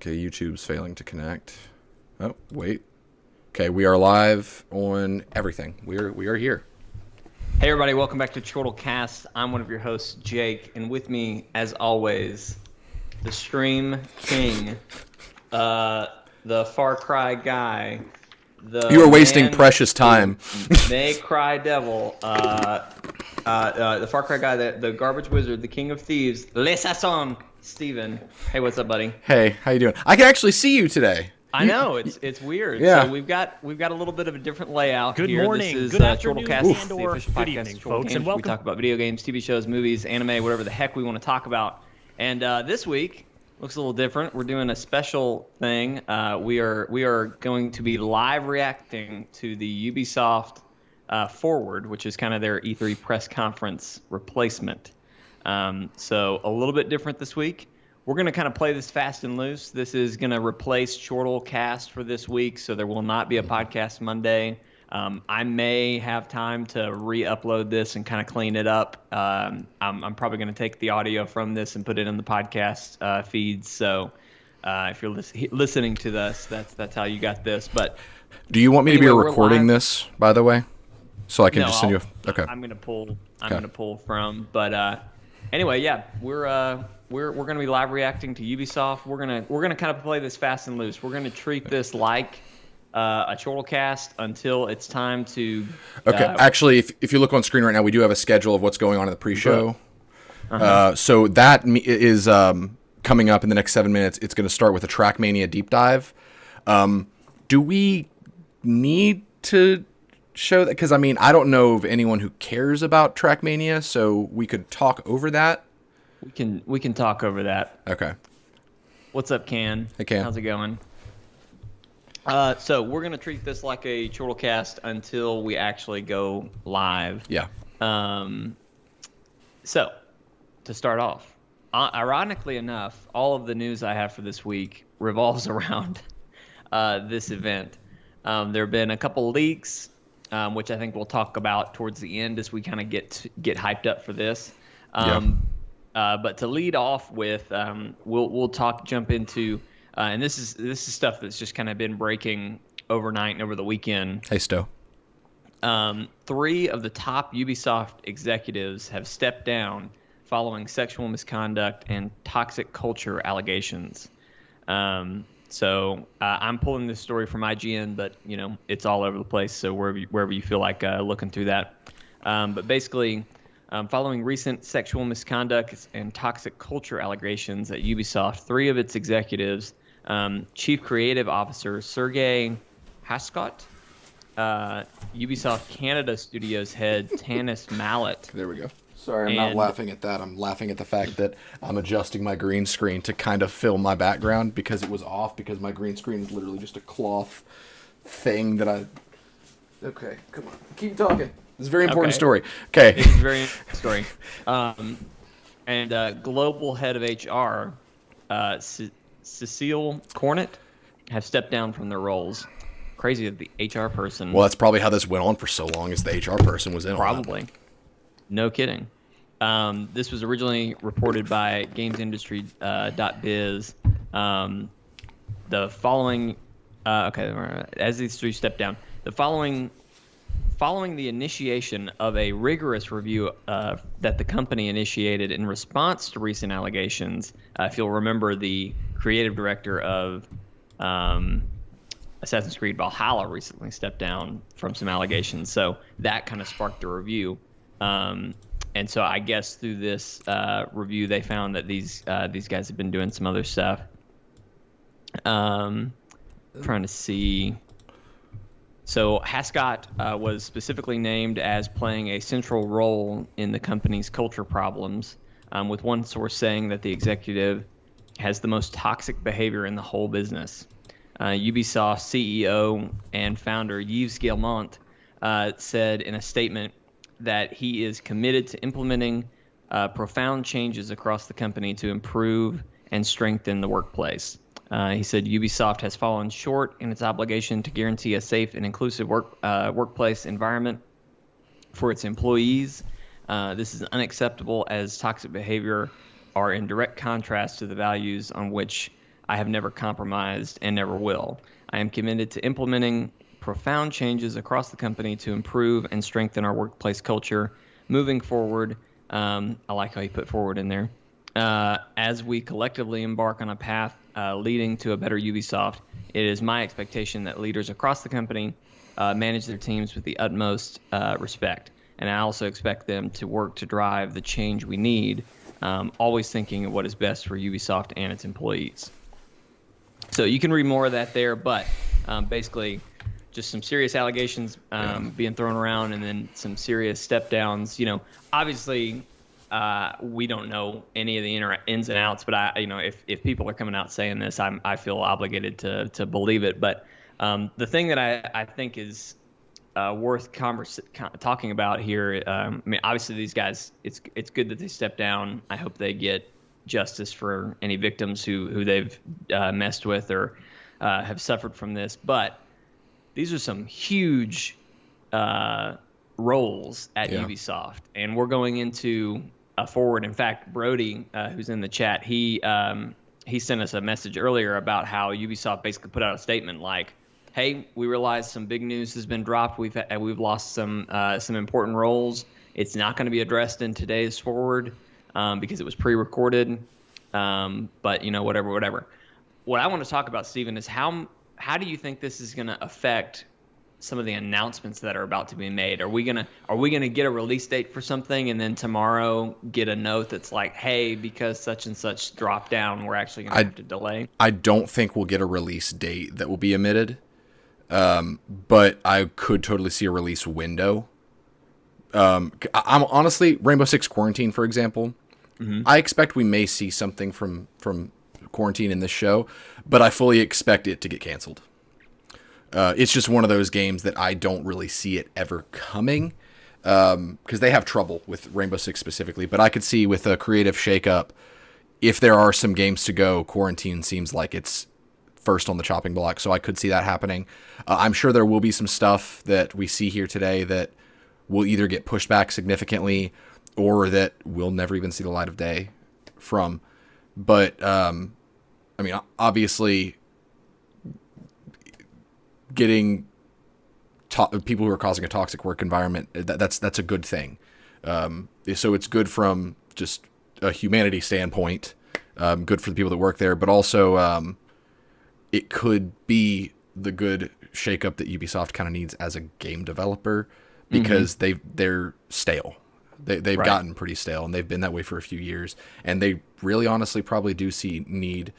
Okay, YouTube's failing to connect. Oh, wait. Okay, we are live on everything. We are here. Hey everybody, welcome back to Chortlecast. I'm one of your hosts, Jake, and with me, as always, the Stream King, the Far Cry guy, You are wasting precious time. May Cry Devil, the Far Cry guy, the Garbage Wizard, the King of Thieves, Les Sasson, Steven. Hey, what's up, buddy? Hey, how you doing? I can actually see you today. I know it's weird. Yeah. So we've got a little bit of a different layout Good here. morning, This is good afternoon, Chortlecast, and/or the official good podcast evening, of folks, Games. and welcome. We talk about video games, TV shows, movies, anime, whatever the heck we want to talk about. And this week looks a little different. We're doing a special thing. We are going to be live reacting to the Ubisoft Forward, which is kind of their E3 press conference replacement. So a little bit different this week. We're going to kind of play this fast and loose. This is going to replace Chortlecast for this week, so there will not be a podcast Monday. I may have time to re-upload this and kind of clean it up. I'm probably going to take the audio from this and put it in the podcast feeds. So if you're listening to this, that's how you got this. But do you want me to be we're recording live. this, by the way, so I can just send you? Okay. I'm going to pull from. But anyway, yeah, we're going to be live reacting to Ubisoft. We're gonna kind of play this fast and loose. We're going to treat this like a Chortlecast until it's time to. Okay. Actually, if you look on screen right now, we do have a schedule of what's going on in the pre-show. So that is coming up in the next 7 minutes. It's going to start with a Trackmania deep dive. Do we need to show that? Because I mean, I don't know of anyone who cares about Trackmania, so we could talk over that. We can talk over that. Okay. What's up, Can? Hey, Can. How's it going? So we're gonna treat this like a Chortlecast until we actually go live. Yeah. So to start off, ironically enough, all of the news I have for this week revolves around this event. There have been a couple leaks, which I think we'll talk about towards the end as we kind of get hyped up for this. But to lead off with, we'll jump into, and this is stuff that's just kind of been breaking overnight and over the weekend. Hey, Stowe. 3 of the top Ubisoft executives have stepped down following sexual misconduct and toxic culture allegations. So I'm pulling this story from IGN, but it's all over the place. So wherever you feel like looking through that, but basically. Following recent sexual misconduct and toxic culture allegations at Ubisoft, 3 of its executives, Chief Creative Officer Sergey Haskot, Ubisoft Canada Studios head Tanis Mallet. There we go. Sorry, I'm not laughing at that. I'm laughing at the fact that I'm adjusting my green screen to kind of fill my background because it was off, because my green screen is literally just a cloth thing that I... Okay, come on. Keep talking. It's a very important story. Okay. It's a very important story. And global head of HR, Cecile Cornett, have stepped down from their roles. Crazy that the HR person... Well, that's probably how this went on for so long, as the HR person was in Probably. on it. No kidding. This was originally reported by GamesIndustry.biz. The following... as these 3 step down, following the initiation of a rigorous review that the company initiated in response to recent allegations, if you'll remember, the creative director of Assassin's Creed Valhalla recently stepped down from some allegations. So that kind of sparked a review. And so I guess through this review, they found that these guys have been doing some other stuff. Trying to see... So Haskot was specifically named as playing a central role in the company's culture problems, with one source saying that the executive has the most toxic behavior in the whole business. Ubisoft CEO and founder Yves Guillemot said in a statement that he is committed to implementing profound changes across the company to improve and strengthen the workplace. He said Ubisoft has fallen short in its obligation to guarantee a safe and inclusive workplace environment for its employees. This is unacceptable, as toxic behavior are in direct contrast to the values on which I have never compromised and never will. I am committed to implementing profound changes across the company to improve and strengthen our workplace culture. Moving forward, I like how you put forward in there. As we collectively embark on a path leading to a better Ubisoft, it is my expectation that leaders across the company manage their teams with the utmost respect. And I also expect them to work to drive the change we need, always thinking of what is best for Ubisoft and its employees. So you can read more of that there, but basically just some serious allegations being thrown around, and then some serious step downs. Obviously we don't know any of the ins and outs, but if people are coming out saying this, I feel obligated to believe it. But the thing that I think is worth talking about here, obviously these guys, it's good that they step down. I hope they get justice for any victims who they've messed with or have suffered from this. But these are some huge roles at Ubisoft, and we're going into a forward. In fact, Brody, who's in the chat, he sent us a message earlier about how Ubisoft basically put out a statement like, "Hey, we realize some big news has been dropped. We've lost some important roles. It's not going to be addressed in today's forward because it was pre-recorded. But whatever." What I want to talk about, Steven, is how do you think this is going to affect some of the announcements that are about to be made? Are we gonna get a release date for something, and then tomorrow get a note that's like, "Hey, because such and such dropped down, we're actually gonna have to delay"? I don't think we'll get a release date that will be emitted, but I could totally see a release window. I'm honestly, Rainbow Six Quarantine, for example. I expect we may see something from Quarantine in this show, but I fully expect it to get canceled. It's just one of those games that I don't really see it ever coming, because they have trouble with Rainbow Six specifically. But I could see with a creative shakeup, if there are some games to go, Quarantine seems like it's first on the chopping block. So I could see that happening. I'm sure there will be some stuff that we see here today that will either get pushed back significantly or that we'll never even see the light of day from. But, obviously, getting people who are causing a toxic work environment, that's a good thing. So it's good from just a humanity standpoint, good for the people that work there, but also it could be the good shakeup that Ubisoft kind of needs as a game developer, because they're stale. They've gotten pretty stale, and they've been that way for a few years, and they really honestly probably do need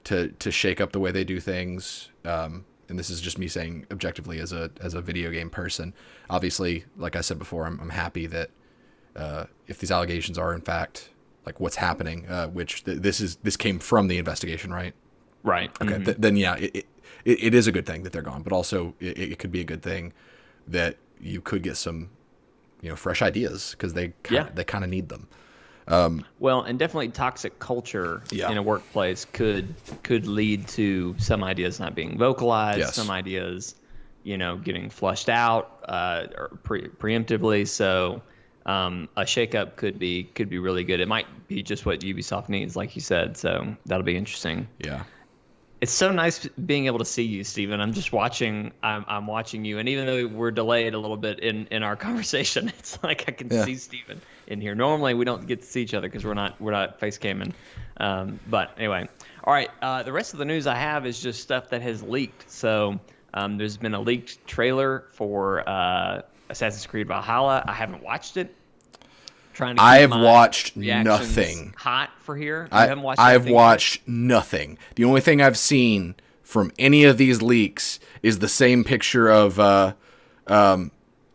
to shake up the way they do things. And this is just me saying objectively as a video game person. Obviously, like I said before, I'm happy that if these allegations are in fact like what's happening, which this came from the investigation, right? Right. Okay. Then yeah, it is a good thing that they're gone, but also it could be a good thing that you could get some fresh ideas, because they kind of need them. Well, and definitely toxic culture in a workplace could lead to some ideas not being vocalized, some ideas, getting flushed out or preemptively. So a shakeup could be really good. It might be just what Ubisoft needs, like you said. So that'll be interesting. Yeah. It's so nice being able to see you, Steven. I'm just watching. I'm watching you, and even though we're delayed a little bit in our conversation, it's like I can see Steven in here. Normally, we don't get to see each other because we're not face camming. But anyway, all right. The rest of the news I have is just stuff that has leaked. So there's been a leaked trailer for Assassin's Creed Valhalla. I haven't watched it. I have watched nothing. Hot for here. I've watched nothing. The only thing I've seen from any of these leaks is the same picture of Giancarlo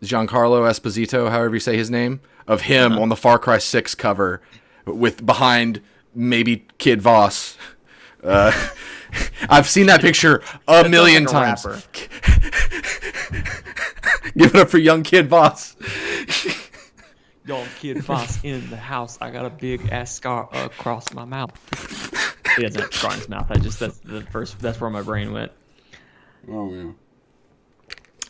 Esposito, however you say his name, of him on the Far Cry 6 cover, with behind maybe Kid Voss. I've seen that picture a million times. Give it up for young Kid Voss. Young Kid Voss in the house. I got a big ass scar across my mouth. He doesn't have a scar in his mouth. That's where my brain went. Oh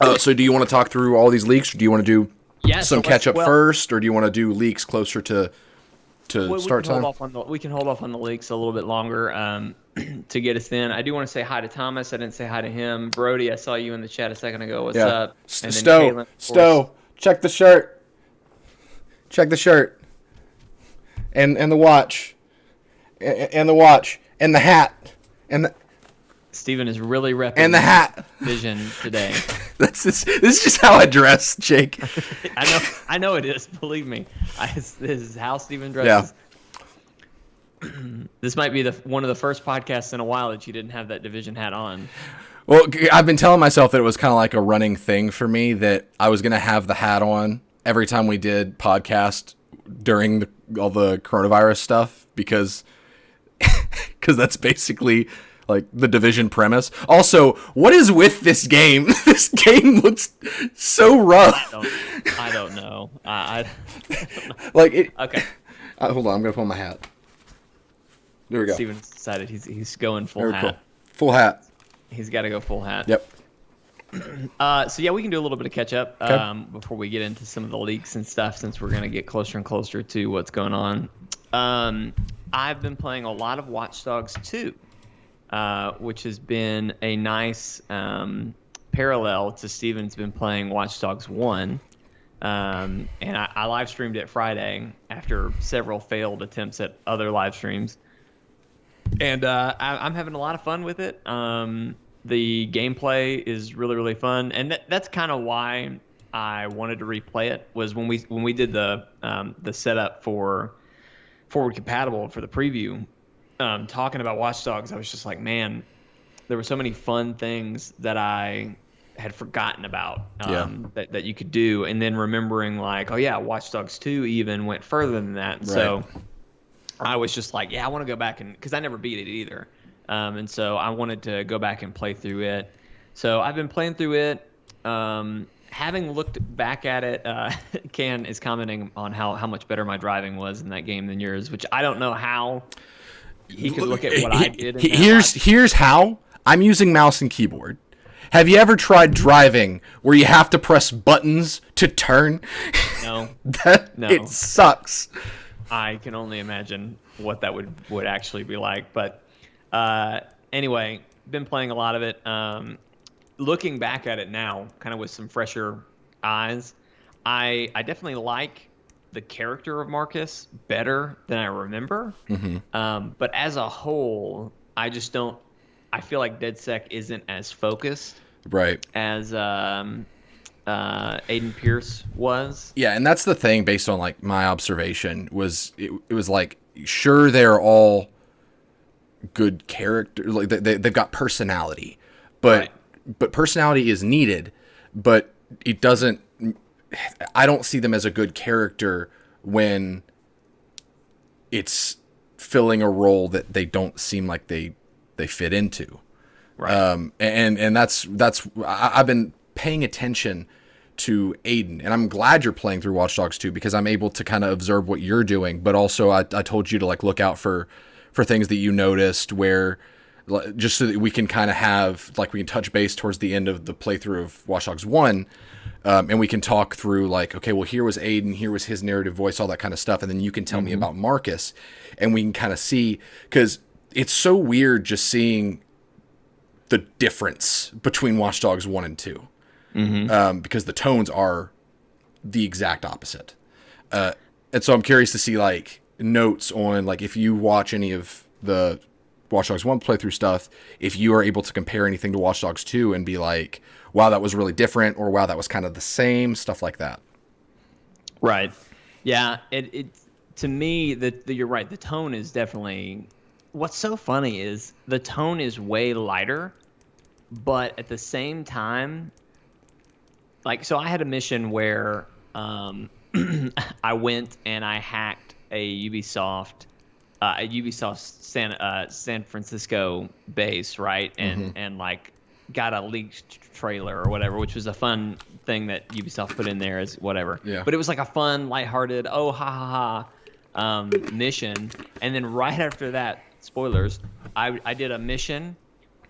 yeah. So do you want to talk through all these leaks, or do you want to do some catch up first, or do you want to do leaks closer to to start time? We can hold off on the leaks a little bit longer to get us in. I do want to say hi to Thomas. I didn't say hi to him. Brody, I saw you in the chat a second ago. What's up? And then Stowe, check the shirt. Check the shirt. And the watch. And the watch. And the hat. And the... Steven is really repping and the hat vision today. This is just how I dress, Jake. I know it is. Believe me, this is how Steven dresses. Yeah. This might be one of the first podcasts in a while that you didn't have that division hat on. Well, I've been telling myself that it was kind of like a running thing for me that I was gonna have the hat on every time we did podcast during all the coronavirus stuff because that's basically like the Division premise. Also, what is with this game? This game looks so rough. I don't know. I don't know. Like it. Okay. Hold on, I'm gonna pull my hat. There we go. Steven's decided he's going full Very hat. Cool. Full hat. He's got to go full hat. Yep. So yeah, we can do a little bit of catch up before we get into some of the leaks and stuff, since we're gonna get closer and closer to what's going on. I've been playing a lot of Watch Dogs 2. Which has been a nice parallel to Steven's been playing Watch Dogs 1. And I live streamed it Friday after several failed attempts at other live streams. And I'm having a lot of fun with it. The gameplay is really, really fun. And that's kind of why I wanted to replay it, was when we did the setup for forward compatible for the preview. Talking about Watch Dogs, I was just like, man, there were so many fun things that I had forgotten about that you could do, and then remembering like, oh yeah, Watch Dogs 2 even went further than that. Right. So I was just like, yeah, I want to go back because I never beat it either, and so I wanted to go back and play through it. So I've been playing through it. Having looked back at it, Can is commenting on how much better my driving was in that game than yours, which I don't know how. He could look at what I did. Here's how. I'm using mouse and keyboard. Have you ever tried driving where you have to press buttons to turn? No. No. It sucks. I can only imagine what that would actually be like. But anyway, been playing a lot of it. Looking back at it now, kind of with some fresher eyes, I definitely like the character of Marcus better than I remember. Mm-hmm. But as a whole, I just don't. I feel like DedSec isn't as focused, right, as Aiden Pierce was. Yeah, and that's the thing. Based on like my observation, was it was like, sure, they're all good characters. Like they've got personality, but personality is needed. But it doesn't. I don't see them as a good character when it's filling a role that they don't seem like they fit into. Right. And that's I've been paying attention to Aiden, and I'm glad you're playing through Watch Dogs 2 because I'm able to kind of observe what you're doing, but also I told you to like look out for things that you noticed, where just so that we can kind of have like, we can touch base towards the end of the playthrough of Watch Dogs 1. And we can talk through like, okay, well, here was Aiden, here was his narrative voice, all that kind of stuff. And then you can tell me about Marcus, and we can kind of see, because it's so weird just seeing the difference between Watch Dogs 1 and 2. Mm-hmm. Because the tones are the exact opposite. And so I'm curious to see like notes on, like, if you watch any of the Watch Dogs 1 playthrough stuff, if you are able to compare anything to Watch Dogs 2 and be like, wow, that was really different, or wow, that was kind of the same, stuff like that. Right. Yeah. It to me, you're right. The tone is definitely. What's so funny is the tone is way lighter, but at the same time, like, so I had a mission where I went and I hacked a Ubisoft San Francisco base, right, and like got a leaked trailer or whatever, which was a fun thing that Ubisoft put in there as whatever. Yeah. But it was like a fun, lighthearted, oh ha ha ha, mission. And then right after that, spoilers, I did a mission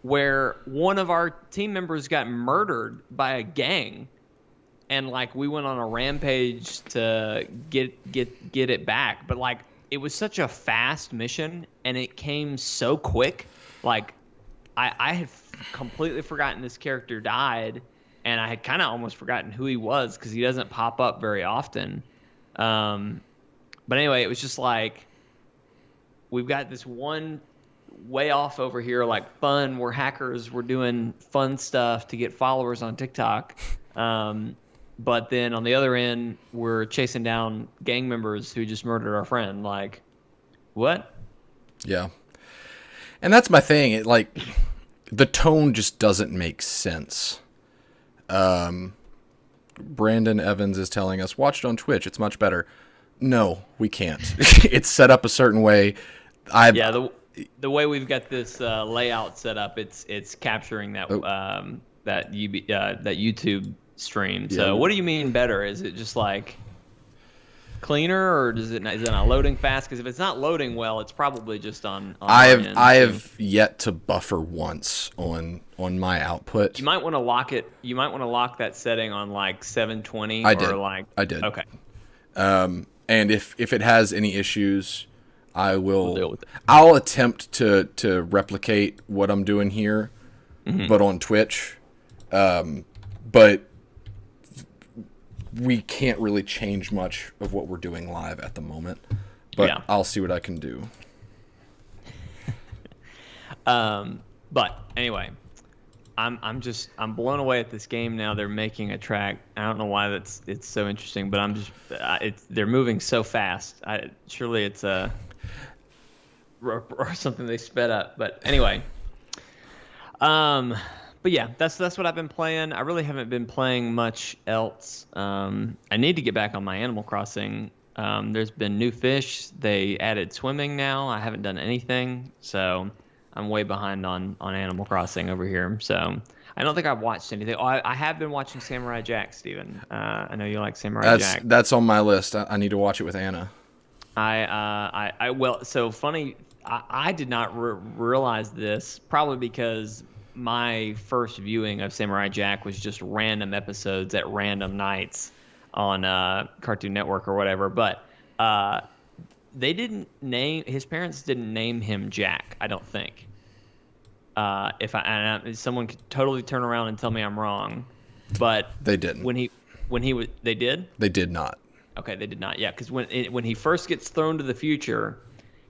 where one of our team members got murdered by a gang, and like we went on a rampage to get it back. But like it was such a fast mission, and it came so quick. Like, I had completely forgotten this character died, and I had kind of almost forgotten who he was because he doesn't pop up very often. But anyway, it was just like, we've got this one way off over here, like fun. We're hackers. We're doing fun stuff to get followers on TikTok. But then on the other end, we're chasing down gang members who just murdered our friend. Like, what? Yeah. And that's my thing. It, like, the tone just doesn't make sense. Brandon Evans is telling us, watch it on Twitch. It's much better. No, we can't. It's set up a certain way. The way we've got this layout set up, it's capturing that that YouTube stream. So, what do you mean better? Is it just like cleaner, or is it not loading fast? Because if it's not loading well, it's probably just on I have yet to buffer once on my output. You might want to lock it. You might want to lock that setting on like 720. I did. Okay. And if it has any issues, We'll deal with it. I'll attempt to replicate what I'm doing here, but on Twitch. But we can't really change much of what we're doing live at the moment. But yeah. I'll see what I can do. But anyway, I'm blown away at this game now. They're making a track. I don't know why it's so interesting, but they're moving so fast. Surely it's or something they sped up. But anyway, but yeah, that's what I've been playing. I really haven't been playing much else. I need to get back on my Animal Crossing. There's been new fish. They added swimming now. I haven't done anything, so I'm way behind on Animal Crossing over here. So I don't think I've watched anything. Oh, I have been watching Samurai Jack, Steven. I know you like Samurai Jack. That's on my list. I need to watch it with Anna. Well, so funny. I did not realize this, probably because my first viewing of Samurai Jack was just random episodes at random nights on Cartoon Network or whatever. But his parents didn't name him Jack, I don't think. Someone could totally turn around and tell me I'm wrong, but they didn't. They did? They did not. Okay, they did not. Yeah, because when he first gets thrown to the future,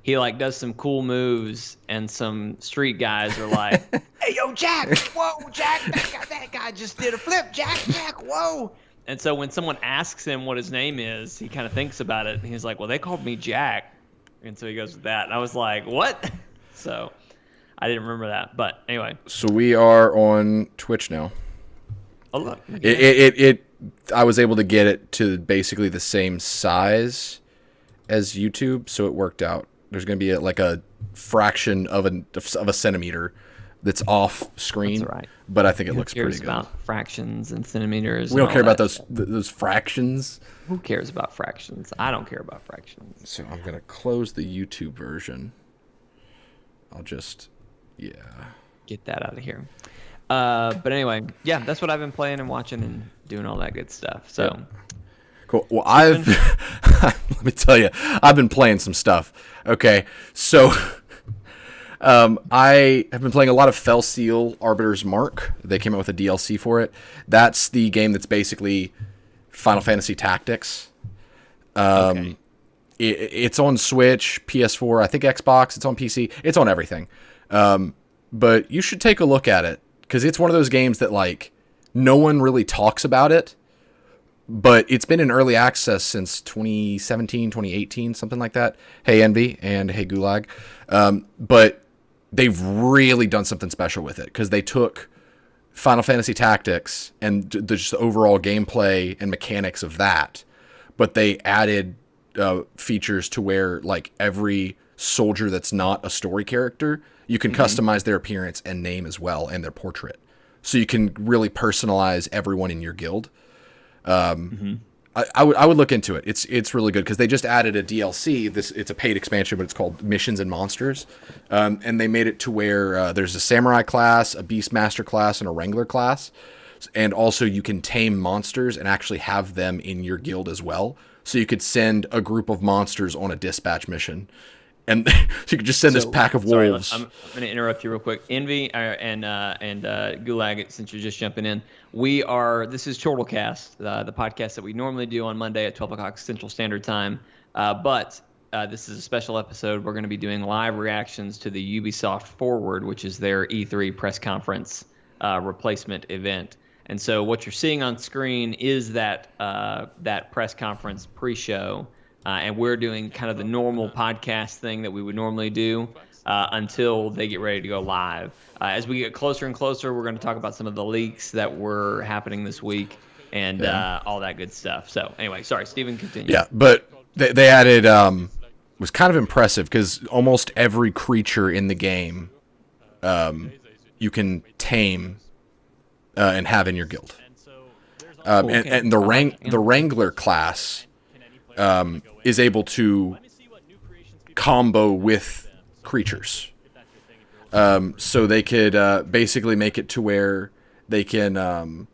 he like does some cool moves, and some street guys are like, "Hey, yo, Jack! Whoa, Jack! That guy just did a flip, Jack! Whoa!" And so when someone asks him what his name is, he kind of thinks about it, and he's like, "Well, they called me Jack," and so he goes with that. And I was like, "What?" So I didn't remember that, but anyway. So we are on Twitch now. Oh look! I was able to get it to basically the same size as YouTube, so it worked out. There's going to be a fraction of a centimeter that's off screen. That's right. But I think it looks pretty good. Who cares about fractions and centimeters? We don't care about those fractions. Who cares about fractions? I don't care about fractions. So I'm going to close the YouTube version. I'll just, get that out of here. But anyway, yeah, that's what I've been playing and watching and doing all that good stuff. So. Yeah. Cool. Well, let me tell you, I've been playing some stuff. Okay, so I have been playing a lot of Fell Seal Arbiter's Mark. They came out with a DLC for it. That's the game that's basically Final Fantasy Tactics. Okay. It's on Switch, PS4, I think Xbox. It's on PC. It's on everything. But you should take a look at it, because it's one of those games that like no one really talks about it. But it's been in early access since 2017, 2018, something like that. Hey, Envy, and hey, Gulag. But they've really done something special with it, because they took Final Fantasy Tactics and the just overall gameplay and mechanics of that, but they added features to where like every soldier that's not a story character, you can customize their appearance and name as well, and their portrait. So you can really personalize everyone in your guild. I would look into it. It's really good, because they just added a DLC. It's a paid expansion, but it's called Missions and Monsters, and they made it to where there's a samurai class, a beastmaster class, and a wrangler class, and also you can tame monsters and actually have them in your guild as well. So you could send a group of monsters on a dispatch mission. And so you could just send this pack of wolves. I'm going to interrupt you real quick. Envy and Gulag, since you're just jumping in, this is Chortlecast, the podcast that we normally do on Monday at 12 o'clock Central Standard Time. But this is a special episode. We're going to be doing live reactions to the Ubisoft Forward, which is their E3 press conference replacement event. And so what you're seeing on screen is that press conference pre-show. And we're doing kind of the normal podcast thing that we would normally do until they get ready to go live. As we get closer and closer, we're going to talk about some of the leaks that were happening this week and all that good stuff. So anyway, sorry, Steven, continue. Yeah, but they added, was kind of impressive because almost every creature in the game you can tame and have in your guild. And the Wrangler class is able to combo with creatures. So they could basically make it to where they can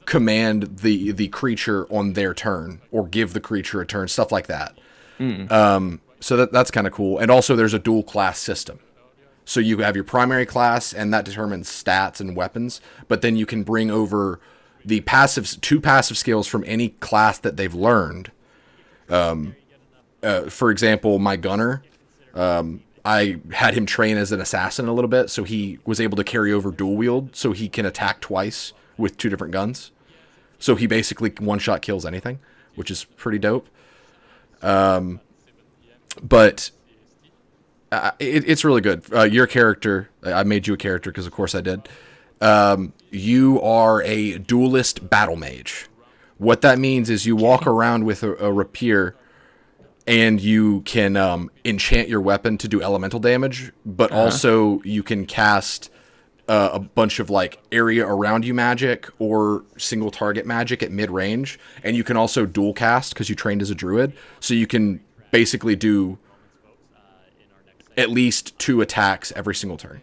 command the creature on their turn or give the creature a turn, stuff like that. So that's kind of cool. And also there's a dual class system. So you have your primary class, and that determines stats and weapons, but then you can bring over the two passive skills from any class that they've learned. For example, my gunner, I had him train as an assassin a little bit, so he was able to carry over dual wield, so he can attack twice with two different guns. So he basically one-shot kills anything, which is pretty dope. But it's really good. Your character, I made you a character because of course I did. You are a duelist battle mage. What that means is you walk around with a rapier, and you can enchant your weapon to do elemental damage, but also you can cast a bunch of like area around you magic or single target magic at mid range, and you can also dual cast because you trained as a druid, so you can basically do at least 2 attacks every single turn.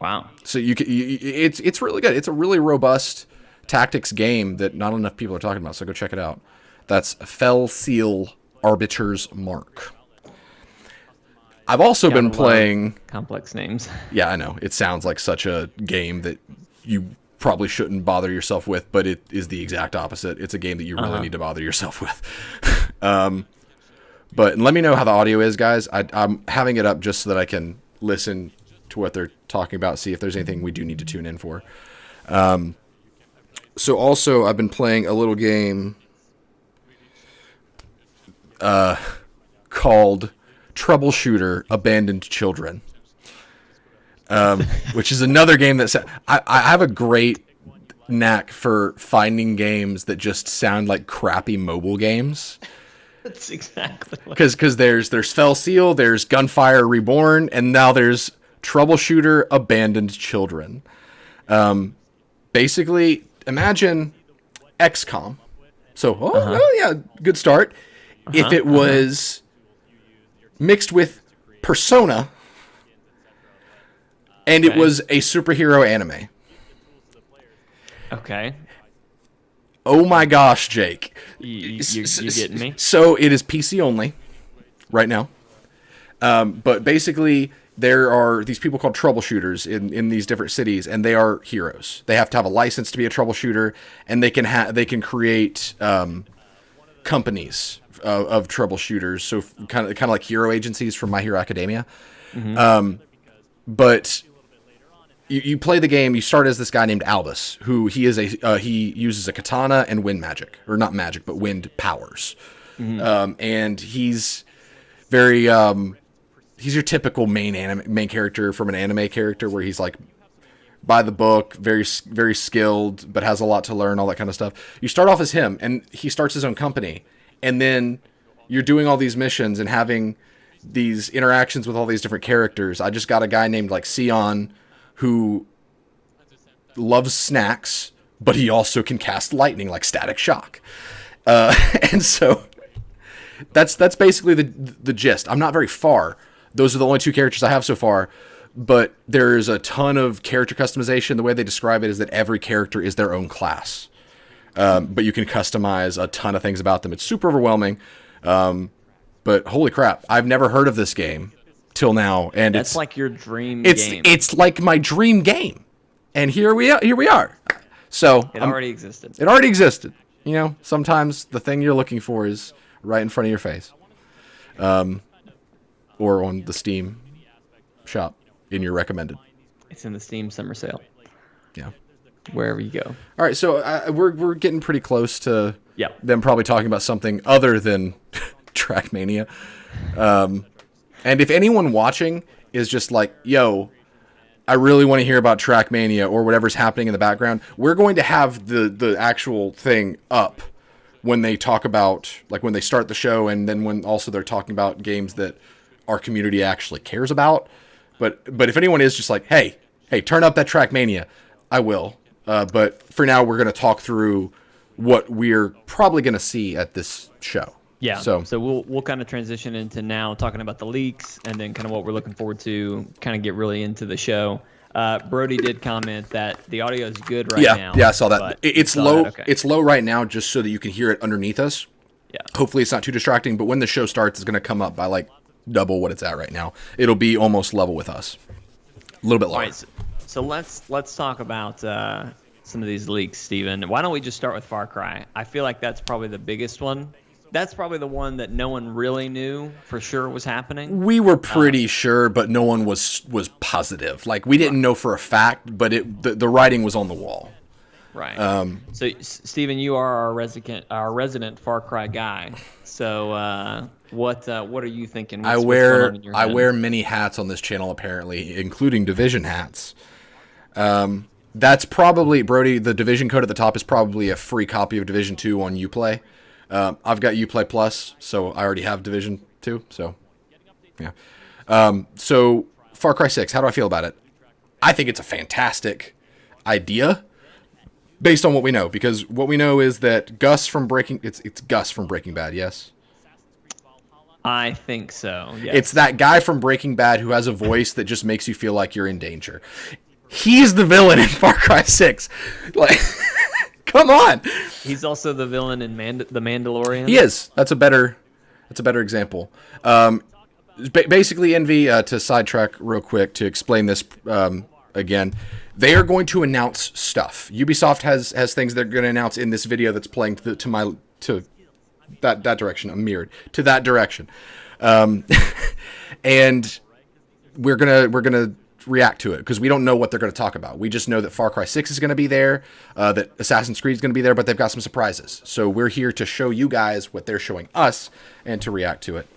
Wow! So it's really good. It's a really robust tactics game that not enough people are talking about, so go check it out. That's Fell Seal Arbiter's Mark. I've also been playing complex names. Yeah, I know. It sounds like such a game that you probably shouldn't bother yourself with, but it is the exact opposite. It's a game that you really need to bother yourself with. But let me know how the audio is, guys. I'm having it up just so that I can listen to what they're talking about, see if there's anything we do need to tune in for. So also, I've been playing a little game called Troubleshooter Abandoned Children, which is another game that I have a great knack for finding games that just sound like crappy mobile games. That's exactly what... Because there's Fell Seal, there's Gunfire Reborn, and now there's Troubleshooter Abandoned Children. Basically, imagine XCOM. So, oh yeah, good start. If it was mixed with Persona, and it was a superhero anime. Okay. Oh my gosh, Jake. You getting me? So it is PC only right now. But basically, there are these people called troubleshooters in these different cities, and they are heroes. They have to have a license to be a troubleshooter, and they can create companies of troubleshooters. So kind of like hero agencies from My Hero Academia. But you play the game. You start as this guy named Albus, who he uses a katana and wind magic, or not magic, but wind powers. And he's very he's your typical main character from an anime character, where he's like by the book, very very skilled, but has a lot to learn, all that kind of stuff. You start off as him, and he starts his own company, and then you're doing all these missions and having these interactions with all these different characters. I just got a guy named like Sion, who loves snacks, but he also can cast lightning like Static Shock. And so that's basically the gist. I'm not very far. Those are the only 2 characters I have so far, but there's a ton of character customization. The way they describe it is that every character is their own class. but you can customize a ton of things about them. It's super overwhelming. But holy crap, I've never heard of this game till now, and That's like your dream game. game. It's like my dream game, and here we are. So it already existed. It already existed. You know, sometimes the thing you're looking for is right in front of your face, or on the Steam shop in your recommended. It's in the Steam summer sale. Yeah. Wherever you go. All right, so we're getting pretty close to them probably talking about something other than Trackmania. And if anyone watching is just like, yo, I really want to hear about Trackmania or whatever's happening in the background, we're going to have the actual thing up when they talk about, like when they start the show, and then when also they're talking about games that our community actually cares about. But if anyone is just like, hey, turn up that Trackmania, I will. But for now, we're going to talk through what we're probably going to see at this show. Yeah. So we'll kind of transition into now talking about the leaks and then kind of what we're looking forward to, kind of get really into the show. Brody did comment that the audio is good right now. Yeah, I saw that. It's low. Okay. It's low right now, just so that you can hear it underneath us. Yeah. Hopefully, it's not too distracting. But when the show starts, it's going to come up by like double what it's at right now. It'll be almost level with us. A little bit lower. All right, so let's talk about some of these leaks, Steven. Why don't we just start with Far Cry? I feel like that's probably the biggest one. That's probably the one that no one really knew for sure was happening. We were pretty sure, but no one was positive. Like, we didn't know for a fact, but the writing was on the wall. Right. So, Steven, you are our resident Far Cry guy. So, what are you thinking? I wear many hats on this channel, apparently, including Division hats. That's probably, Brody, the Division code at the top is probably a free copy of Division 2 on Uplay. I've got Uplay Plus, so I already have Division 2, so yeah. So Far Cry 6, how do I feel about it? I think it's a fantastic idea based on what we know, because what we know is that Gus from it's Gus from Breaking Bad, yes? I think so, yes. It's that guy from Breaking Bad who has a voice that just makes you feel like you're in danger. He's the villain in Far Cry 6. Like, come on. He's also the villain in The Mandalorian. He is. That's a better example. Basically, Envy, to sidetrack real quick to explain this again, they are going to announce stuff. Ubisoft has things they're going to announce in this video that's playing to that direction. I'm mirrored to that direction, and we're gonna react to it because we don't know what they're going to talk about. We just know that Far Cry 6 is going to be there, that Assassin's Creed is going to be there, but they've got some surprises. So we're here to show you guys what they're showing us and to react to it.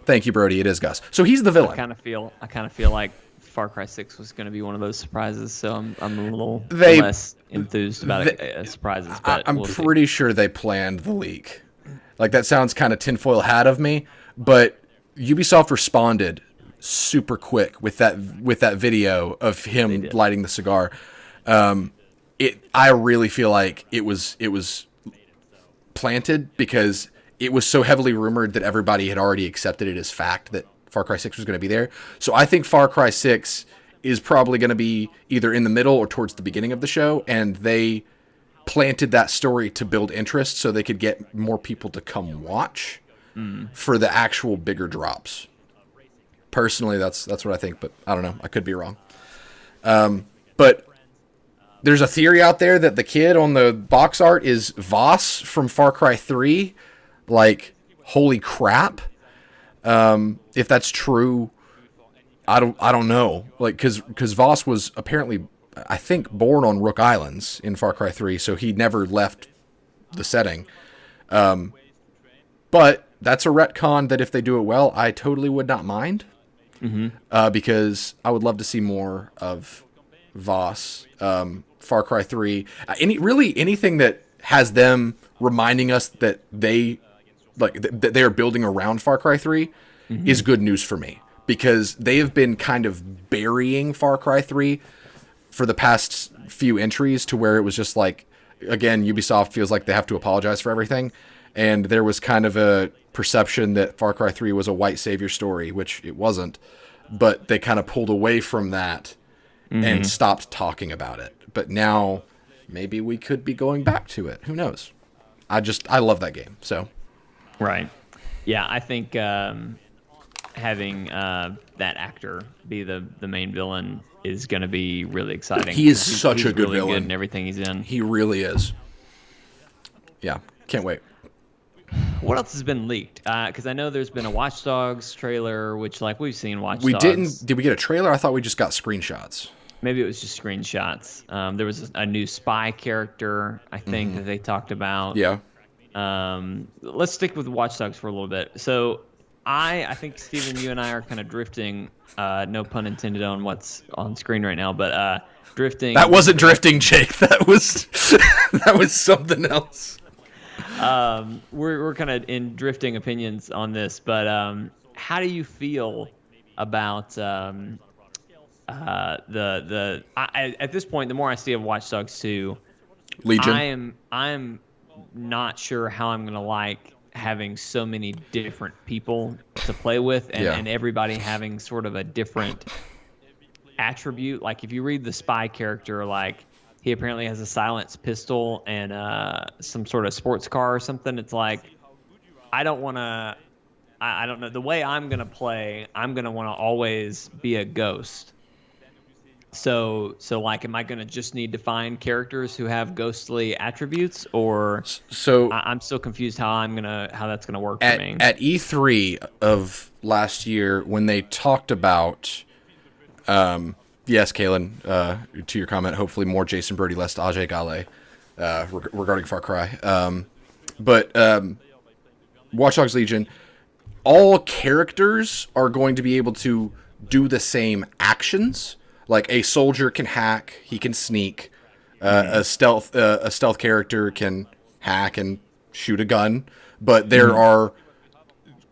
Thank you, Brody. It is Gus. So he's the villain. I kind of feel like Far Cry 6 was going to be one of those surprises, so I'm a little less enthused about surprises. But I'm pretty sure they planned the leak. Like, that sounds kind of tinfoil hat of me, but Ubisoft responded super quick with that video of him lighting the cigar. I really feel like it was planted because it was so heavily rumored that everybody had already accepted it as fact that Far Cry 6 was going to be there. So I think Far Cry 6 is probably going to be either in the middle or towards the beginning of the show, and they planted that story to build interest so they could get more people to come watch for the actual bigger drops. Personally, that's what I think, but I don't know. I could be wrong. But there's a theory out there that the kid on the box art is Voss from Far Cry 3. Like, holy crap. If that's true, I don't know. Like, because Voss was apparently, I think, born on Rook Islands in Far Cry 3, so he never left the setting. But that's a retcon that if they do it well, I totally would not mind. Because I would love to see more of Voss, Far Cry 3, anything that has them reminding us that they are building around Far Cry 3 is good news for me, because they have been kind of burying Far Cry 3 for the past few entries to where it was just like, again, Ubisoft feels like they have to apologize for everything. And there was kind of a perception that Far Cry 3 was a white savior story, which it wasn't. But they kind of pulled away from that and stopped talking about it. But now maybe we could be going back to it. Who knows? I love that game. So, right. Yeah, I think having that actor be the main villain is going to be really exciting. He is such a good really villain. Good in everything he's in. He really is. Yeah, can't wait. What else has been leaked? Because I know there's been a Watch Dogs trailer, which like we've seen Watch Dogs. We didn't. Did we get a trailer? I thought we just got screenshots. Maybe it was just screenshots. There was a new spy character, I think, that they talked about. Yeah. Let's stick with Watch Dogs for a little bit. So I think, Steven, you and I are kind of drifting, no pun intended on what's on screen right now, but drifting. That wasn't drifting, Jake. That was something else. We're kind of in drifting opinions on this, but how do you feel about at this point, the more I see of Watch Dogs 2, Legion. I'm not sure how I'm gonna like having so many different people to play with, and everybody having sort of a different attribute. Like if you read the spy character, like he apparently has a silenced pistol and some sort of sports car or something. It's like I don't know. The way I'm gonna play, I'm gonna want to always be a ghost. So like, am I gonna just need to find characters who have ghostly attributes, or I'm still confused how that's gonna work for me. At E3 of last year, when they talked about, yes, Kalen, to your comment, hopefully more Jason Brody, less Ajay Ghale, regarding Far Cry. But Watch Dogs Legion, all characters are going to be able to do the same actions. Like a soldier can hack, he can sneak. A stealth character can hack and shoot a gun. But there are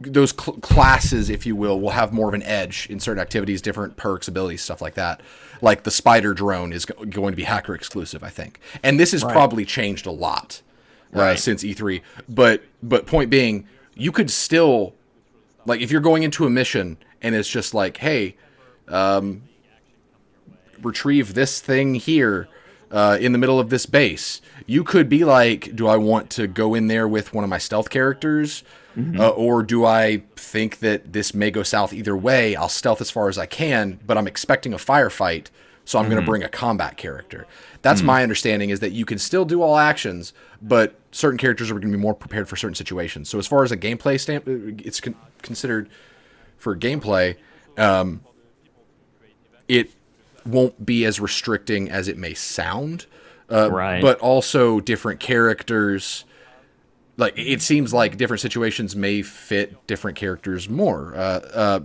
those classes, if you will have more of an edge in certain activities, different perks, abilities, stuff like that. Like the spider drone is going to be hacker exclusive, I think. And this has probably changed a lot since E3. But point being, you could still, like, if you're going into a mission and it's just like, hey, retrieve this thing here in the middle of this base. You could be like, do I want to go in there with one of my stealth characters? Or do I think that this may go south either way? I'll stealth as far as I can, but I'm expecting a firefight, so I'm going to bring a combat character. That's my understanding, is that you can still do all actions, but certain characters are going to be more prepared for certain situations. So as far as a gameplay it's considered for gameplay, it won't be as restricting as it may sound, but also different characters, like it seems like different situations may fit different characters more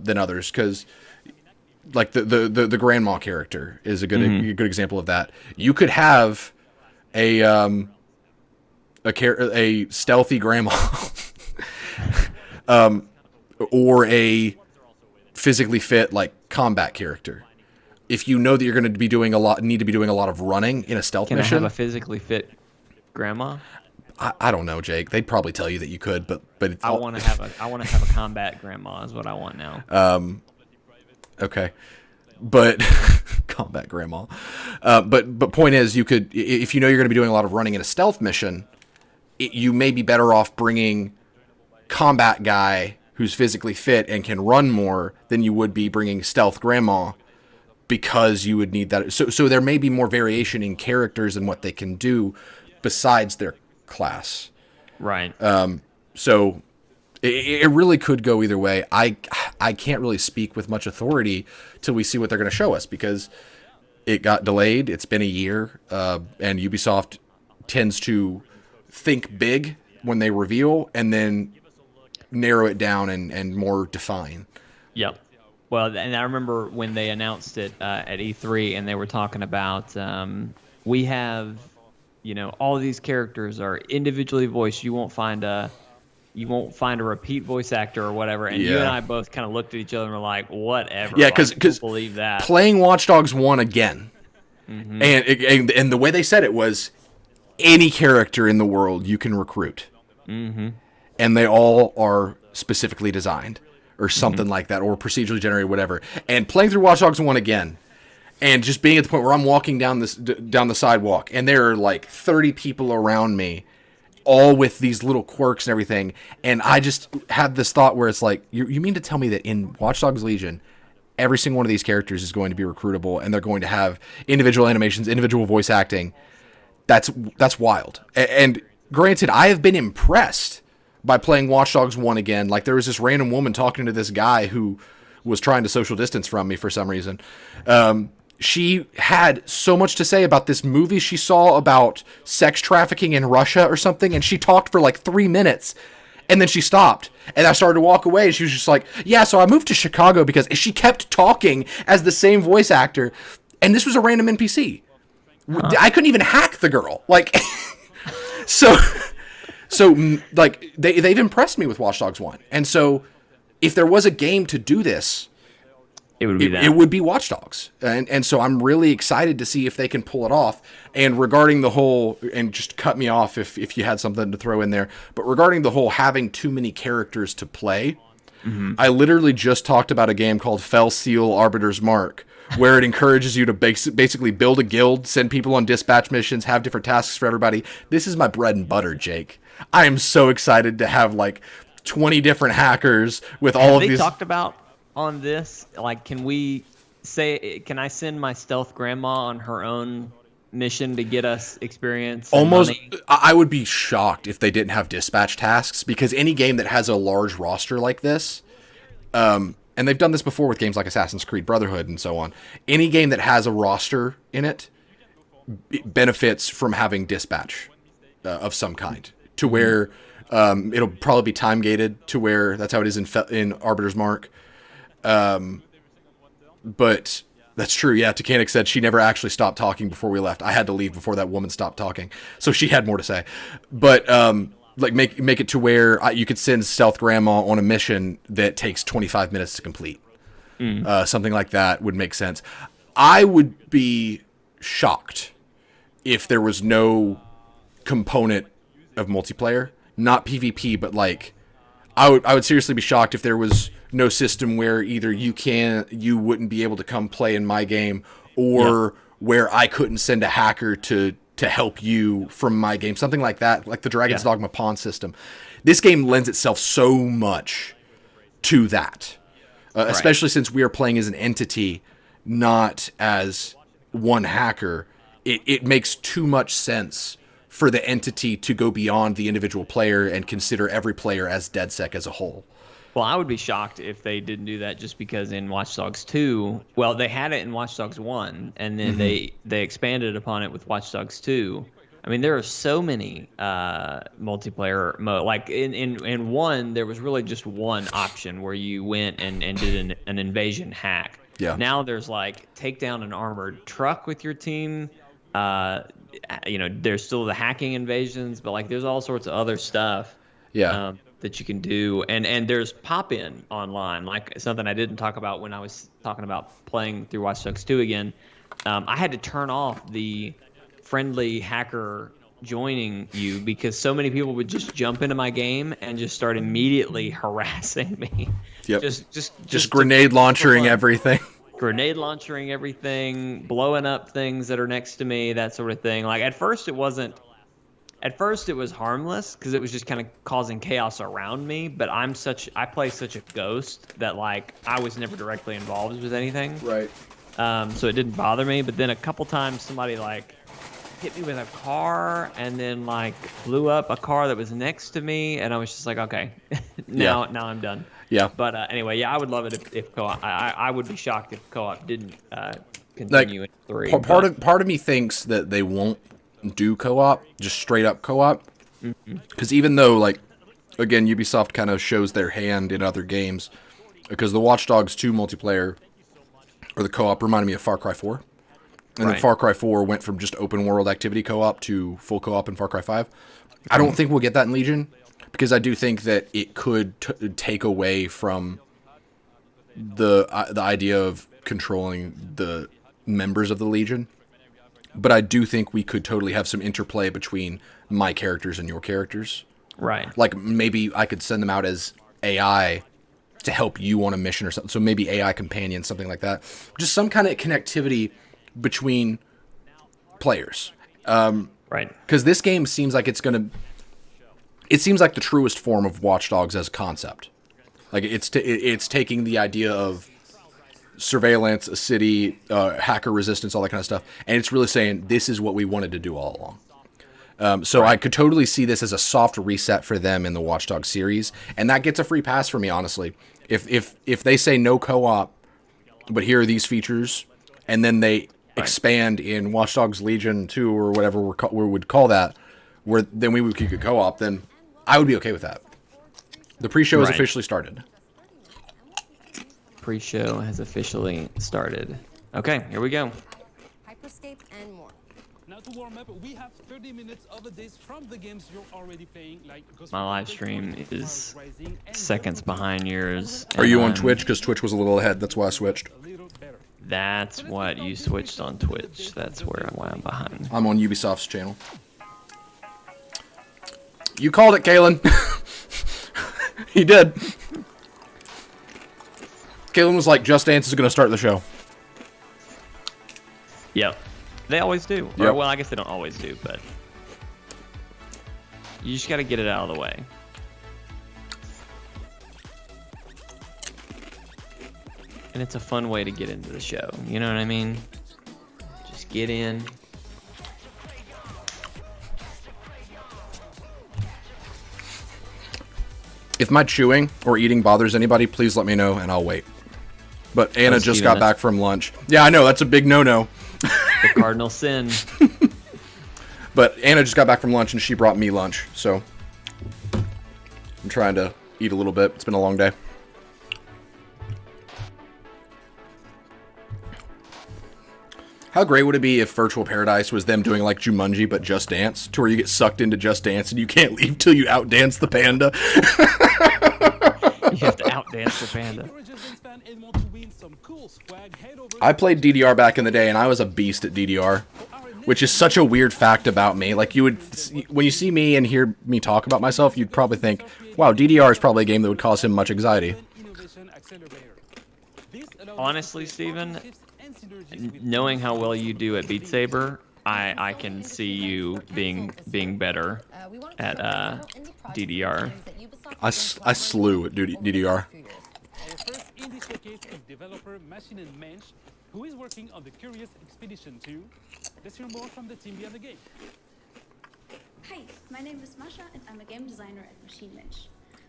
than others, because like the grandma character is a good example of that. You could have a stealthy grandma or a physically fit like combat character. If you know that you're going to be need to be doing a lot of running in a stealth mission. Can I have a physically fit grandma? I don't know, Jake. They'd probably tell you that you could, but it's I want to have a combat grandma is what I want now. Okay, but combat grandma. But point is, you could, if you know you're going to be doing a lot of running in a stealth mission, you may be better off bringing combat guy who's physically fit and can run more than you would be bringing stealth grandma, because you would need that. So there may be more variation in characters and what they can do besides their class. Right. So it really could go either way. I can't really speak with much authority till we see what they're going to show us, because it got delayed. It's been a year, and Ubisoft tends to think big when they reveal and then narrow it down and more define. Yep. Well, and I remember when they announced it at E3, and they were talking about we have, all of these characters are individually voiced. You won't find a repeat voice actor or whatever. And you and I both kind of looked at each other and were like, whatever. Yeah, because believe that playing Watch Dogs 1 again, and the way they said it was any character in the world you can recruit, and they all are specifically designed. Or something like that, or procedurally generated, whatever. And playing through Watch Dogs 1 again, And just being at the point where I'm walking down the sidewalk, and there are like 30 people around me, all with these little quirks and everything. And I just had this thought where it's like, you mean to tell me that in Watch Dogs Legion, every single one of these characters is going to be recruitable, and they're going to have individual animations, individual voice acting? That's wild. And granted, I have been impressed by playing Watch Dogs 1 again. Like, there was this random woman talking to this guy who was trying to social distance from me for some reason. She had so much to say about this movie she saw about sex trafficking in Russia or something, and she talked for like 3 minutes, and then she stopped, and I started to walk away, and she was just like, yeah, so I moved to Chicago, because she kept talking as the same voice actor, and this was a random NPC. I couldn't even hack the girl. Like, so like, they've impressed me with Watch Dogs 1, and so if there was a game to do this, it would be that. It would be Watch Dogs. And so I'm really excited to see if they can pull it off. And regarding the whole, and just cut me off if you had something to throw in there, but regarding the whole having too many characters to play, I literally just talked about a game called Fell Seal Arbiter's Mark, where it encourages you to basically build a guild, send people on dispatch missions, have different tasks for everybody. This is my bread and butter, Jake. I am so excited to have like 20 different hackers with all of these. They talked about on this, like, can I send my stealth grandma on her own mission to get us experience? Almost, money? I would be shocked if they didn't have dispatch tasks, because any game that has a large roster like this, and they've done this before with games like Assassin's Creed Brotherhood and so on, any game that has a roster in it benefits from having dispatch of some kind, to where it'll probably be time gated, to where that's how it is in Arbiter's Mark. But that's true. Yeah. Takanik said she never actually stopped talking before we left. I had to leave before that woman stopped talking, so she had more to say. But like make it to where you could send Stealth Grandma on a mission that takes 25 minutes to complete. Something like that would make sense. I would be shocked if there was no component of multiplayer, not PvP, but like I would seriously be shocked if there was no system where either you wouldn't be able to come play in my game, or where I couldn't send a hacker to help you from my game, something like that, like the Dragon's Dogma pawn system. This game lends itself so much to that, especially since we are playing as an entity, not as one hacker. It makes too much sense for the entity to go beyond the individual player and consider every player as DedSec as a whole. Well, I would be shocked if they didn't do that, just because in Watch Dogs 2, well, they had it in Watch Dogs 1, and then they expanded upon it with Watch Dogs 2. I mean, there are so many multiplayer mode. Like in 1, there was really just one option where you went and did an invasion hack. Yeah. Now there's like take down an armored truck with your team. There's still the hacking invasions, but like there's all sorts of other stuff. Yeah. That you can do, and there's pop-in online, like something I didn't talk about when I was talking about playing through Watch Dogs 2 again. I had to turn off the friendly hacker joining you, because so many people would just jump into my game and just start immediately harassing me. Yep. Just grenade launchering everything. Grenade launchering everything, blowing up things that are next to me, that sort of thing. Like at first it was harmless, because it was just kind of causing chaos around me, but I play such a ghost that like I was never directly involved with anything. Right. So it didn't bother me, but then a couple times somebody like hit me with a car and then like blew up a car that was next to me, and I was just like, okay, now I'm done. Yeah. But anyway, yeah, I would love it if co-op. I would be shocked if co-op didn't continue in 3. Part of me thinks that they won't do co-op, just straight up co-op, because even though, like, again, Ubisoft kind of shows their hand in other games, because the Watch Dogs 2 multiplayer or the co-op reminded me of Far Cry 4, and then Far Cry 4 went from just open world activity co-op to full co-op in Far Cry 5. I don't think we'll get that in Legion, because I do think that it could take away from the idea of controlling the members of the Legion. But I do think we could totally have some interplay between my characters and your characters. Right. Like maybe I could send them out as AI to help you on a mission or something. So maybe AI companions, something like that. Just some kind of connectivity between players. Right. Because this game seems like it's going to... It seems like the truest form of Watch Dogs as a concept. Like, it's taking the idea of surveillance, a city, hacker resistance, all that kind of stuff, and it's really saying, this is what we wanted to do all along. So I could totally see this as a soft reset for them in the Watch Dogs series, and that gets a free pass for me, honestly. If they say no co-op, but here are these features, and then they expand in Watch Dogs Legion 2 or whatever we would call that, where then we would keep it co-op, then I would be okay with that. The pre-show has officially started. Pre-show has officially started. Okay, here we go. Hyperscape and more. Now to warm up, we have 30 minutes of the days from the games you're already playing. Like My live stream is seconds behind yours. Are you on Twitch? Because Twitch was a little ahead. That's why I switched. That's what you switched on Twitch. That's why I'm behind. I'm on Ubisoft's channel. You called it, Kalen. He did. Kalen was like, Just Dance is going to start the show. Yep. They always do. Yep. Or, well, I guess they don't always do, but you just got to get it out of the way. And it's a fun way to get into the show. You know what I mean? Just get in. If my chewing or eating bothers anybody, please let me know and I'll wait. But Anna just got back from lunch. Yeah, I know, that's a big no-no. The cardinal sin. But Anna just got back from lunch and she brought me lunch, so I'm trying to eat a little bit. It's been a long day. How great would it be if Virtual Paradise was them doing like Jumanji but Just Dance, to where you get sucked into Just Dance and you can't leave till you outdance the panda? You have to outdance the panda. I played DDR back in the day and I was a beast at DDR, which is such a weird fact about me. Like, you would, when you see me and hear me talk about myself, you'd probably think, wow, DDR is probably a game that would cause him much anxiety. Honestly, Steven, knowing how well you do at Beat Saber, I can see you being better at DDR. I slew at DDR. Our first indie showcase is developer Machine and Mensch, who is working on the Curious Expedition 2. Let's hear more from the team behind the game. Hi, my name is Masha and I'm a game designer at Machine Mensch.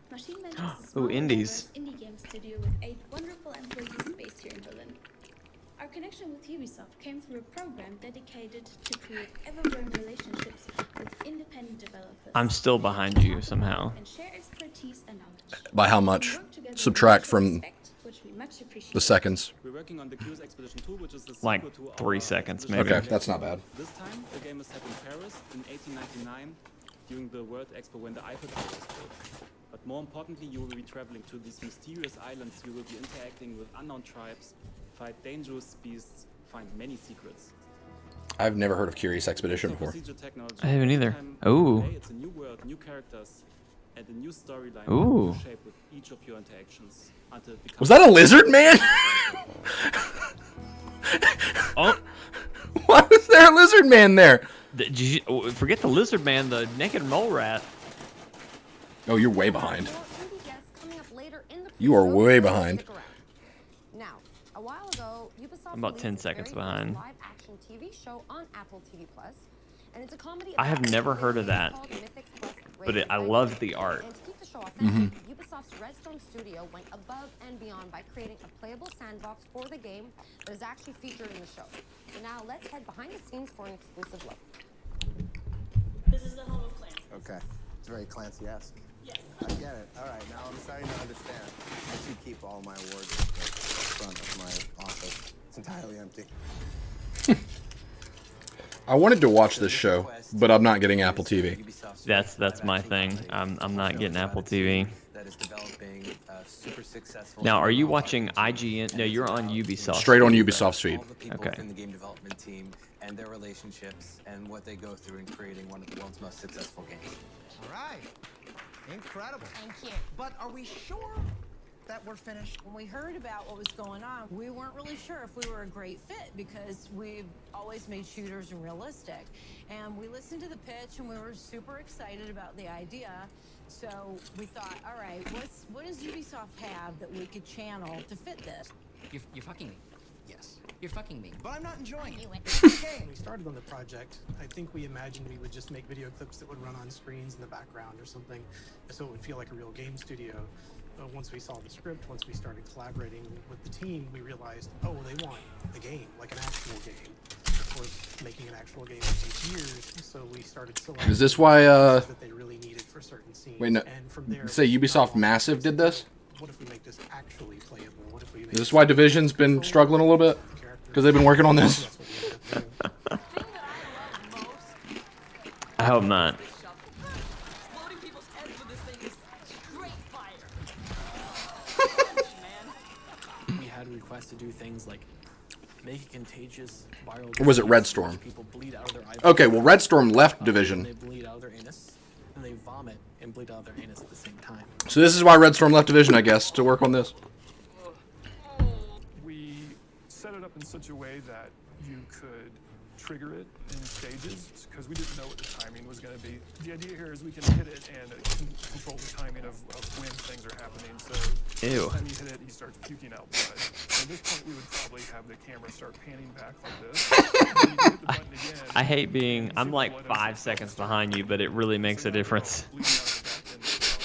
Machine Mensch is a Ooh, small indies. indie game studio with 8 wonderful employees based here in Berlin. Our connection with Ubisoft came through a program dedicated to create ever-growing relationships with independent developers. I'm still behind you somehow. And share expertise and knowledge. By how much? Subtract from which we much appreciate. the seconds. We're working on the Curious Expedition 2, which is the Like sequel to 3 our seconds, Expedition maybe. Okay, that's not bad. This time, the game is set in Paris in 1899 during the World Expo when the Eiffel Tower was built. But more importantly, you will be traveling to these mysterious islands. You will be interacting with unknown tribes, fight dangerous beasts, find many secrets. I've never heard of Curious Expedition before. I haven't either. Ooh. It's a new world, new characters, and a new storyline Ooh. to shape with each of your interactions until it becomes. Was that a lizard man? Oh, Why was there a lizard man there? forget the lizard man, the naked mole rat. Oh, you're way behind. More indie guests coming up later in the You are pre-show, way so behind. stick around. Now, a while ago, Ubisoft I'm about released 10 its seconds very first behind. live-action TV show on Apple TV Plus, and it's a comedy. I have about never a heard of that, called Mythic Plus but I Raven. love the art. And to keep the show authentic, Ubisoft's Redstone Studio went above and beyond by creating a playable sandbox for the game that is actually featured in the show. So now let's head behind the scenes for an exclusive look. This is the home of Clancy. Okay. It's very Clancy-esque. Yes. I get it. All right, now I'm starting to understand. I should keep all my awards at the front of my office. It's entirely empty. I wanted to watch this show, but I'm not getting Apple TV. That's my thing. I'm not getting Apple TV. That is developing super successful. Now, are you watching IGN? No, you're on Ubisoft. Straight on Ubisoft's feed. All the people Okay. within the game development team and their relationships and what they go through in creating one of the world's most successful games. All right. Incredible. Thank you. But are we sure that we're finished. When we heard about what was going on, we weren't really sure if we were a great fit because we've always made shooters realistic. And we listened to the pitch and we were super excited about the idea. So we thought, all right, what does Ubisoft have that we could channel to fit this? You're fucking me. Yes. You're fucking me. But I'm not enjoying it. When we started on the project, I think we imagined we would just make video clips that would run on screens in the background or something, so it would feel like a real game studio. But once we saw the script, once we started collaborating with the team, we realized, oh, well, they want a game, like an actual game. Of course, making an actual game takes years, so we started selecting Is this why, that they really needed for certain scenes. Wait, no. And from there, Say Ubisoft Massive did this? What if we make this actually playable? What if we make Is this why Division's been struggling a little bit? Because they've been working on this? I hope not. We had requests to do things like make it contagious, viral. Or was it Red Storm? People bleed out of their eyeballs. Okay, well, Red Storm left Division. They bleed out of their anus, and they vomit and bleed out of their anus at the same time. So this is why Red Storm left Division, I guess, to work on this. We set it up in such a way that you could trigger it in stages because we didn't know what the timing was going to be. The idea here is we can hit it and control the timing of when things are happening. So Ew. every time you hit it, he starts puking out blood. At this point, we would probably have the camera start panning back like this. When you hit the button again, I hate being. I'm like 5 seconds behind you, but it really makes a difference. bleeding out of the back end as well.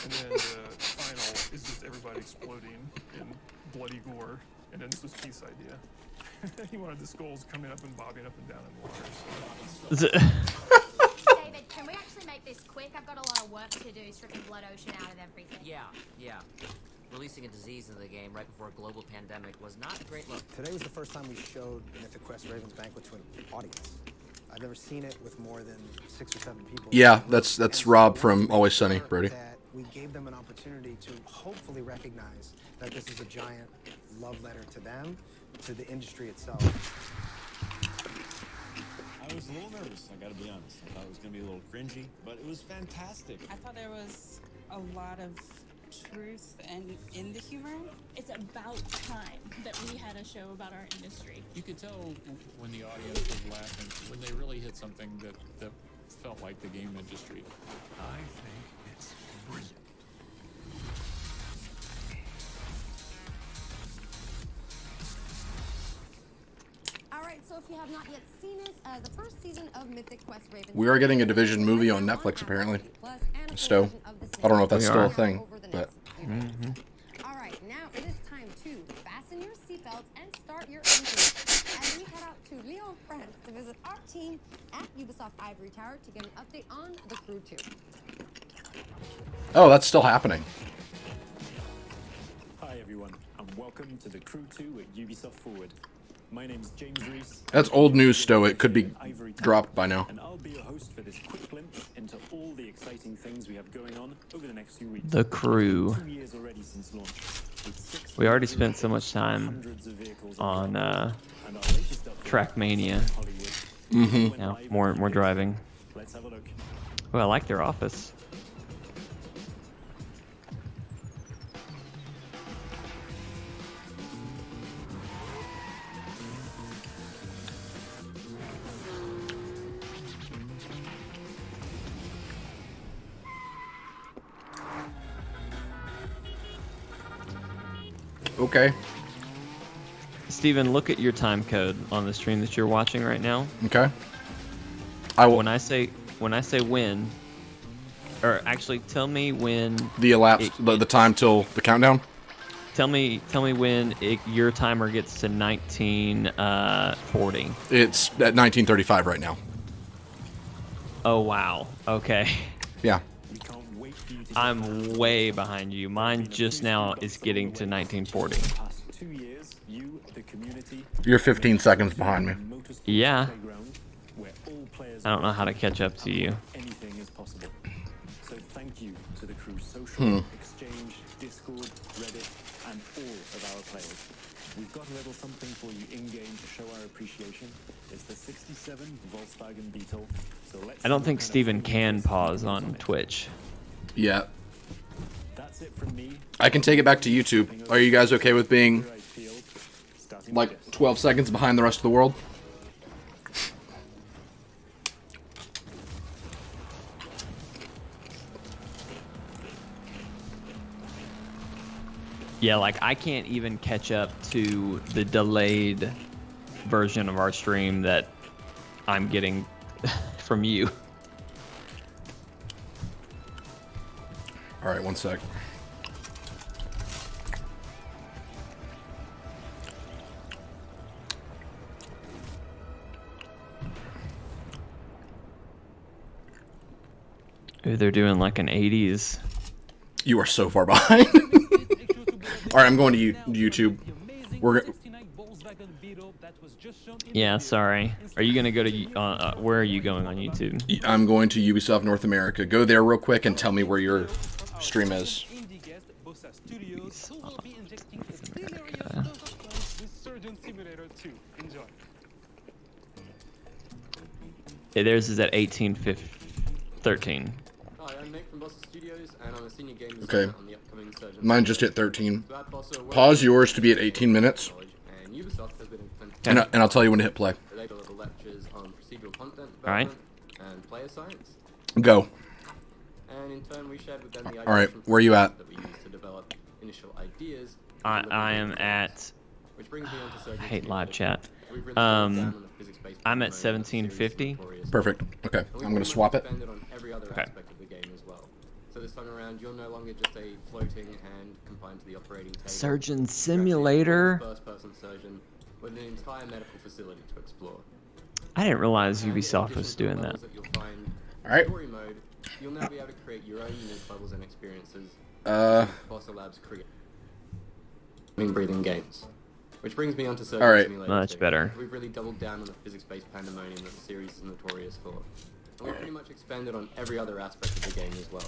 And then the final is just everybody exploding in bloody gore. And then this was Keith's idea. He wanted the skulls coming up and bobbing up and down in water. So. David, can we actually make this quick? I've got a lot of work to do, stripping Blood Ocean out of everything. Yeah. Releasing a disease into the game right before a global pandemic was not a great look. Today was the first time we showed Mythic Quest Raven's Banquet to an audience. I've never seen it with more than 6 or 7 people. Yeah, that's Rob from Always Sunny, Brody. That we gave them an opportunity to hopefully recognize that this is a giant love letter to them, to the industry itself. I was a little nervous, I gotta be honest. I thought it was gonna be a little cringy, but it was fantastic. I thought there was a lot of truth and in the humor. It's about time that we had a show about our industry. You could tell when the audience was laughing, when they really hit something that felt like the game industry. I think it's brilliant. Alright, so if you have not yet seen it, the first season of Mythic Quest Raven. We are getting a Division movie on Netflix, apparently. Stowe. I don't know if that's still a thing, but... Alright, now it is time to fasten your seatbelts and start your engines as we head out to Lyon, France to visit our team at Ubisoft Ivory Tower to get an update on The Crew 2. Oh, that's still happening. Hi everyone, and welcome to The Crew 2 at Ubisoft Forward. My name's James Reese. That's old news, Stowe. It could be dropped by now. And I'll be your host for this quick glimpse into all the exciting things we have going on over the next few weeks. The Crew. 2 years already since launch. We already spent so much time on Trackmania. Mm-hmm. Now more driving. Let's have a look. Well, I like their office. Okay. Steven, look at your time code on the stream that you're watching right now. Okay. I will. When I say when, or actually tell me when The elapsed the time till the countdown. Tell me when your timer gets to 1940. It's at 1935 right now. Oh wow. Okay. Yeah. I'm way behind you. Mine just now is getting to 1940. You're 15 seconds behind me. Yeah. I don't know how to catch up to you. Anything is possible. So thank you to the Crew social, Exchange, Discord, Reddit, and all of our players. We've got a little something for you in-game to show our appreciation. It's the 67 Volkswagen Beetle. So let's I don't think Steven can pause on Twitch. Yeah. That's it from me. I can take it back to YouTube. Are you guys okay with being like 12 seconds behind the rest of the world? Yeah, like I can't even catch up to the delayed version of our stream that I'm getting from you. All right, one sec. Ooh, they're doing like an 80s. You are so far behind. All right, I'm going to YouTube. Yeah, sorry. Are you gonna go to where are you going on YouTube? I'm going to Ubisoft North America. Go there real quick and tell me where your stream is. Yeah, theirs is at 18:13. Hi, I'm Nick from Bossa Studios, and I'm a senior game Okay. designer on the upcoming Surgeon. Mine just hit 13. Pause yours to be at 18 minutes. And Ubisoft has been And I'll tell you when to hit play. They deliver lectures on procedural content All right. development and player science. Go. And in turn, we shared with them the All right, ideas where are you at? that we use to develop initial ideas. I am at. Which brings me on to I Surgeon hate live chat. We've really doubled down on the physics-based I'm at component of the series 1750. Notorious. Perfect. Okay, And we've I'm gonna pretty swap much it. expanded on every other Okay. aspect of the game as well. So this time around, you're no longer just a floating hand confined to the operating table. Surgeon You're actually a Simulator. first-person surgeon with an entire medical facility to explore. I didn't realize And in Ubisoft addition was to the doing that. levels you'll find All right. in story mode, you'll now be able to create your own unique levels and experiences. Bossa Labs create breathing games. Which brings me on to Surgeon All right. Simulator Much 2. better. We've really doubled down on the physics-based pandemonium that the series is notorious for. And we've pretty much expanded on every other aspect of the game as well.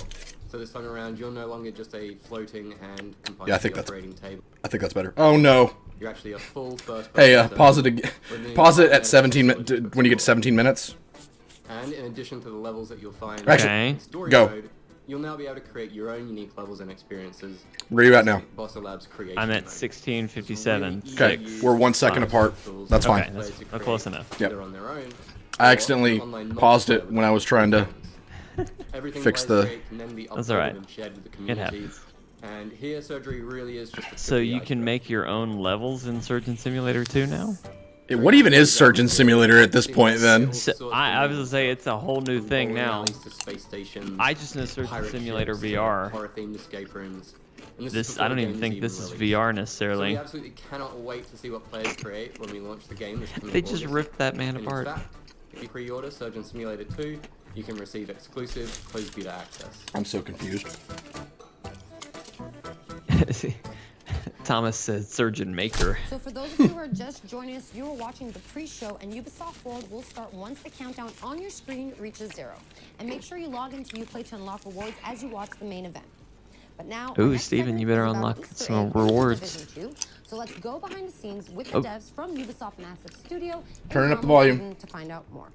So this time around, you're no longer just a floating hand confined Yeah, I to think the that's. operating table. I think that's better. Oh no. You're actually a full first-person Hey, surgeon pause it. with an Pause it entire at 17 medical minutes. When you get to 17 minutes. And in addition to the levels that you'll find Actually, in story go. mode, you'll now be able to create your own unique levels and experiences. Where are you at now? Bossa Labs creation I'm at mode. 16:57. Okay, we're 1 second apart. That's Okay, fine. we're close enough. Yep. Either on their own, I accidentally paused it when I was trying to everything fix players the. create can then be That's uploaded alright. and shared with the It community. happens. And here, surgery really is just a So you can make your own levels in Surgeon Simulator 2 now? What even is Surgeon Simulator at this point then? So, I was gonna say it's a whole new thing now. To space stations, I just know Surgeon pirate Simulator ships, VR. horror-themed escape rooms. And This is I before don't the even game's think this is released. VR So necessarily. we absolutely cannot wait to see what players create when we launch the game. This coming They just August. ripped that man And in apart. fact, if you pre-order Surgeon Simulator 2, you can receive exclusive closed beta access. I'm so confused. Thomas said Surgeon Maker. So for those of you who are just joining us, you are watching the pre-show, and Ubisoft World will start once the countdown on your screen reaches 0. And make sure you log into Uplay to unlock rewards as you watch the main event. But now, our Ooh, next Steven, segment you better is about unlock Easter some eggs in rewards. Division 2. So let's go behind the scenes with the Oh. devs from Ubisoft Massive Studio. and Turning up the Harmony volume. Eden to find out more.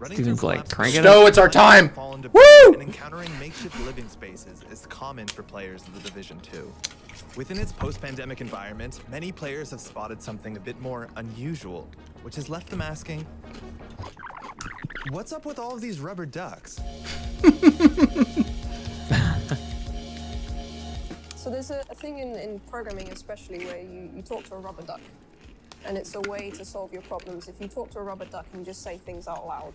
Steven's like, crank it Stowe, up. it's our time! Woo! And encountering makeshift living spaces is common for players of the Division 2. Within its post-pandemic environment, many players have spotted something a bit more unusual, which has left them asking, what's up with all of these rubber ducks? So there's a thing in programming especially where you talk to a rubber duck, and it's a way to solve your problems. If you talk to a rubber duck and just say things out loud,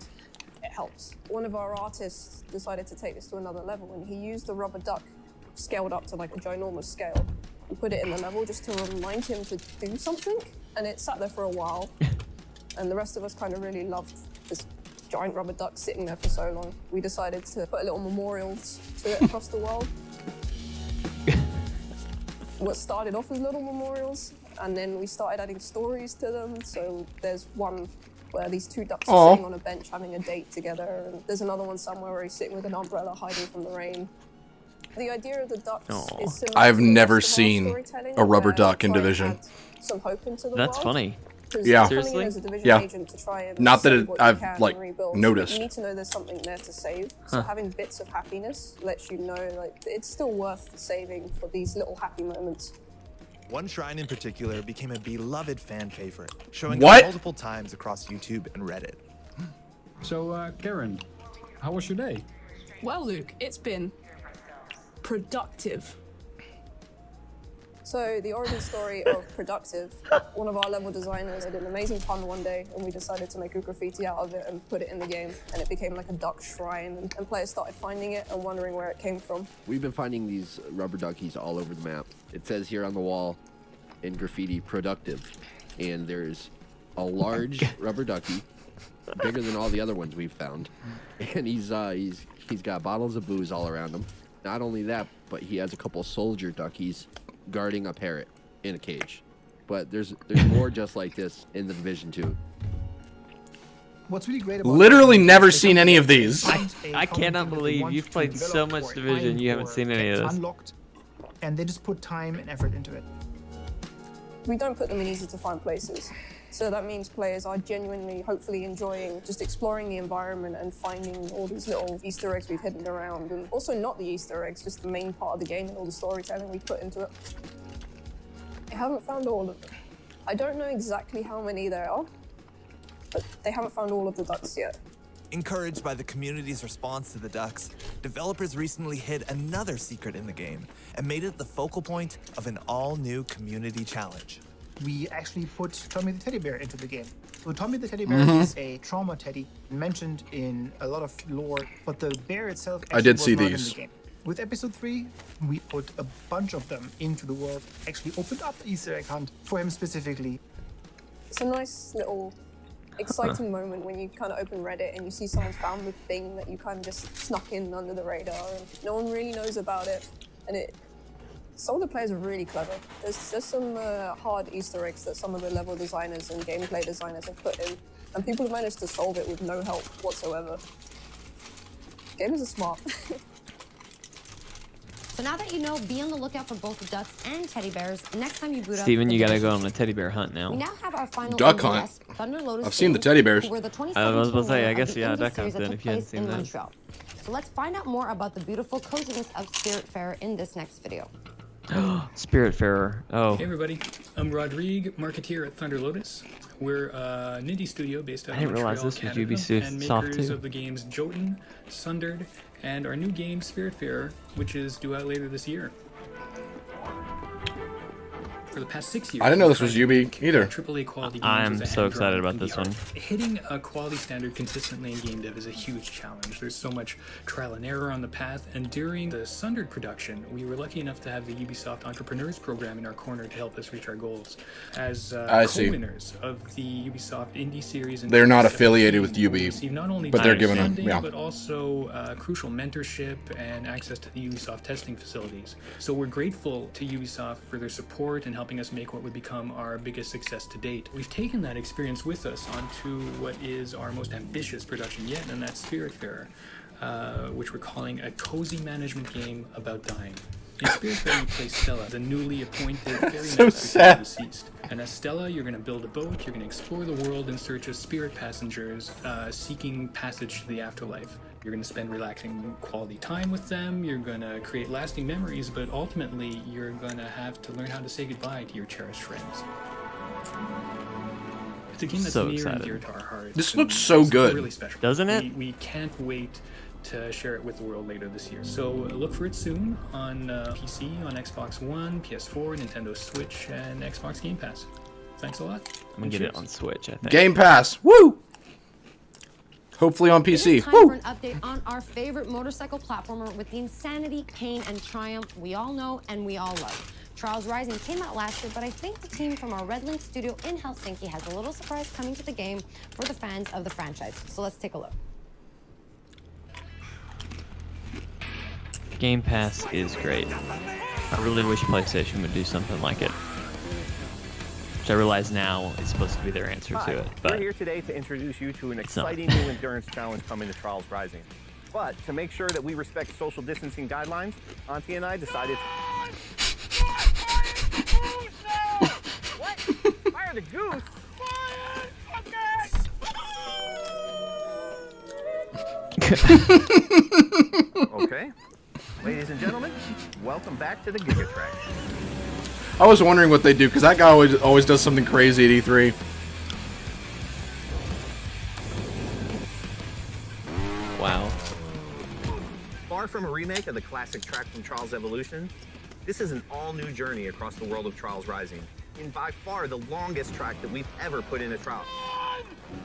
it helps. One of our artists decided to take this to another level, and he used the rubber duck scaled up to like a ginormous scale and put it in the level just to remind him to do something, and it sat there for a while. And the rest of us kind of really loved this giant rubber duck sitting there for so long. We decided to put little memorials to it across the world. What started off as little memorials, and then we started adding stories to them. So there's one where these two ducks Aw. are sitting on a bench having a date together, and there's another one somewhere where he's sitting with an umbrella hiding from the rain. The idea of the ducks Aw. is similar I've to the never rest of our seen storytelling, a rubber where duck we in try and Division. add some hope into the That's world. funny. Because Yeah. you're coming in as a division Yeah. agent to try and Not that save it- what you I've, can like, and rebuild. noticed. You need to know there's something there to save. So Huh. having bits of happiness lets you know like it's still worth saving for these little happy moments. One shrine in particular became a beloved fan favorite, showing What? up multiple times across YouTube and Reddit. So, Karen, how was your day? Well, Luke, it's been productive. So the origin story of Productive, one of our level designers had an amazing pun one day and we decided to make a graffiti out of it and put it in the game, and it became like a duck shrine, and players started finding it and wondering where it came from. We've been finding these rubber duckies all over the map. It says here on the wall in graffiti, productive. And there's a large rubber ducky, bigger than all the other ones we've found. And he's got bottles of booze all around him. Not only that, but he has a couple soldier duckies guarding a parrot in a cage. But there's more just like this in the Division 2. What's really great about Literally never seen any of these. I cannot believe you've played so much Division, you haven't seen any of this. Unlocked, and they just put time and effort into it. We don't put them in easy to find places. So that means players are genuinely, hopefully enjoying just exploring the environment and finding all these little Easter eggs we've hidden around. And also not the Easter eggs, just the main part of the game and all the storytelling we put into it. I haven't found all of them. I don't know exactly how many there are, but they haven't found all of the ducks yet. Encouraged by the community's response to the ducks, developers recently hid another secret in the game and made it the focal point of an all-new community challenge. We actually put Tommy the Teddy Bear into the game. So Tommy the Teddy Bear is a trauma teddy mentioned in a lot of lore, but the bear itself actually I did was see not in these. the game. With episode 3, we put a bunch of them into the world, actually opened up the Easter egg hunt for him specifically. It's a nice little exciting moment when you kind of open Reddit and you see someone's found the thing that you kind of just snuck in under the radar and no one really knows about it. And some of the players are really clever. There's some hard Easter eggs that some of the level designers and gameplay designers have put in, and people have managed to solve it with no help whatsoever. Gamers are smart. So now that you know, be on the lookout for both the ducks and teddy bears. Next time you boot up, Steven, the you gotta Division. go on a teddy bear hunt now. We now have our final Duck MVS, hunt? Thunder Lotus I've seen the Games, teddy bears. who were the I was 2017 about to say, I winner guess, of the yeah, indie duck series hunt then, that if you hadn't took place seen in those. Montreal. So let's find out more about the beautiful coziness of Spiritfarer in this next video. Spiritfarer. Oh. Hey everybody, I'm Rodrigue, marketeer at Thunder Lotus. We're a indie studio based out I of didn't realize Montreal, this was Canada, and Ubisoft makers too. of the games Jotun, Sundered, and our new game Spiritfarer, which is due out later this year. For the past 6 years, I didn't know this was Ubi either. AAA quality games I'm as a so hand excited drum about this indie one. art. Hitting a quality standard consistently in game dev is a huge challenge. There's so much trial and error on the path, and during the Sundered production, we were lucky enough to have the Ubisoft Entrepreneurs Program in our corner to help us reach our goals. As I see. co-winners of the Ubisoft Indie Series, in They're not 2017, affiliated with we Ubi, received not only but they're giving them, funding, yeah. but also crucial mentorship and access to the Ubisoft testing facilities. So we're grateful to Ubisoft for their support and helping us make what would become our biggest success to date. We've taken that experience with us onto what is our most ambitious production yet, and that's Spiritfarer, which we're calling a cozy management game about dying. In Spiritfarer, you play Stella, the newly appointed fairy So master sad. to the deceased. And as Stella, you're going to build a boat, you're going to explore the world in search of spirit passengers seeking passage to the afterlife. You're going to spend relaxing quality time with them, you're going to create lasting memories, but ultimately, you're going to have to learn how to say goodbye to your cherished friends. It's a game that's So near and excited. dear to our hearts. This and looks so it's good. Really special. Doesn't it? We can't wait to share it with the world later this year. So look for it soon on PC, on Xbox One, PS4, Nintendo Switch, and Xbox Game Pass. Thanks a lot. I'm gonna get it on Switch, I think. Game Pass. Woo! Hopefully on It is PC. time Woo! for an update on our favorite motorcycle platformer with the insanity, pain, and triumph we all know and we all love. Trials Rising came out last year, but I think the team from our Red Link studio in Helsinki has a little surprise coming to the game for the fans of the franchise. So let's take a look. Game Pass is great. I really wish PlayStation would do something like it. Which I realize now is supposed to be their answer to it. We're But here today to introduce you to an not. exciting new endurance challenge coming to Trials Rising. But to make sure that we respect social distancing guidelines, Auntie and I decided What? Fire the goose? Okay. Ladies and gentlemen, welcome back to the Gigatrack. I was wondering what they do, because that guy always does something crazy at E3. Wow. Far from a remake of the classic track from Trials Evolution, this is an all-new journey across the world of Trials Rising, in by far the longest track that we've ever put in a trial.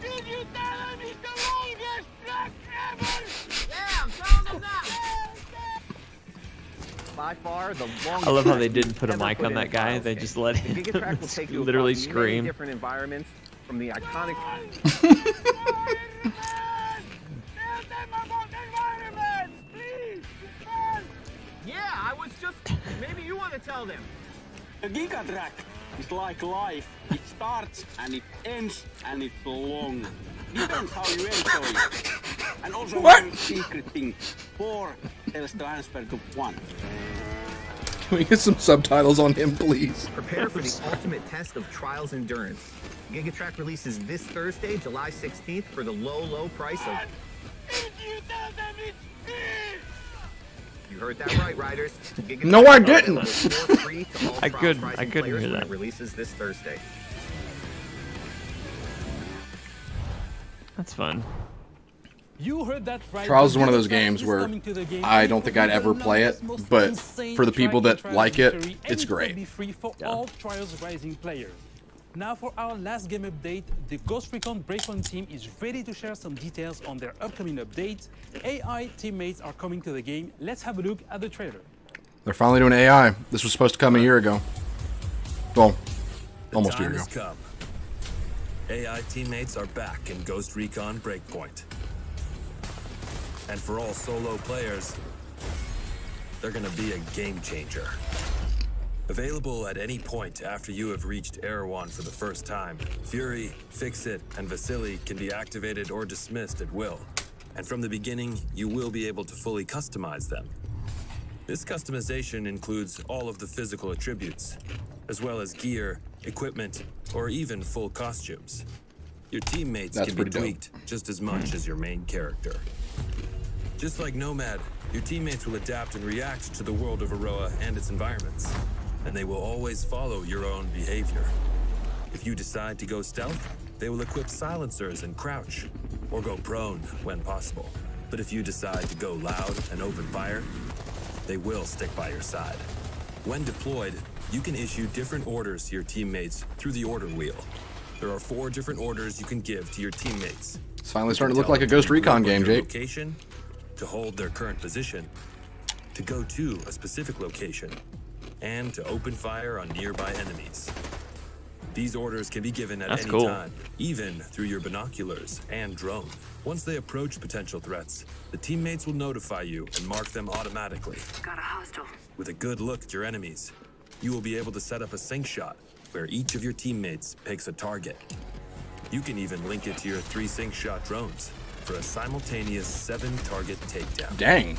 Did you tell him it's the longest track ever? Yeah, I'm telling them that. By far the longest. I love how track they didn't we've put a ever mic put on in a that guy. Trials They game. just let The Gigatrack will take you literally across many scream. different environments from the iconic. Yeah, I was just. Maybe you want to tell them. The Gigatrack is like life. It starts and it ends and it's long. Depends how you enjoy it. And also one secret thing. 4 tells transfer to 1. Can we get some subtitles on him, please? Prepare for the ultimate test of Trials endurance. Gigatrack releases this Thursday, July 16th, for the low price of. You heard that right, riders. Gigatrack No, I are didn't. available for free to all I Trials couldn't Rising hear players when that. it releases this Thursday. That's fun. You heard that right. Trials is one of those games where I don't think I'd ever play it, but for the people that like it, it's great. Be free for all Trials Rising players. Now for our last game update, the Ghost Recon Breakpoint team is ready to share some details on their upcoming update. AI teammates are coming to the game. Let's have a look at the trailer. They're finally doing AI. This was supposed to come a year ago. Well, almost a year ago. Time has come. AI teammates are back in Ghost Recon Breakpoint. And for all solo players, they're gonna be a game changer. Available at any point after you have reached Erewhon for the first time, Fury, Fix-It, and Vasily can be activated or dismissed at will. And from the beginning, you will be able to fully customize them. This customization includes all of the physical attributes, as well as gear, equipment, or even full costumes. Your teammates That's can be pretty dope. tweaked just as much as your main character. Just like Nomad, your teammates will adapt and react to the world of Aroa and its environments, and they will always follow your own behavior. If you decide to go stealth, they will equip silencers and crouch, or go prone when possible. But if you decide to go loud and open fire, they will stick by your side. When deployed, you can issue different orders to your teammates through the order wheel. There are 4 different orders you can give to your teammates. It's finally starting to look like a Ghost Recon game, Jake. Location, to hold their current position, to go to a specific location, and to open fire on nearby enemies. These orders can be given at any time, even through your binoculars and drone. Once they approach potential threats, the teammates will notify you and mark them automatically. Got a hostile. With a good look at your enemies, you will be able to set up a sync shot where each of your teammates picks a target. You can even link it to your 3 sync shot drones for a simultaneous 7-target takedown. Dang.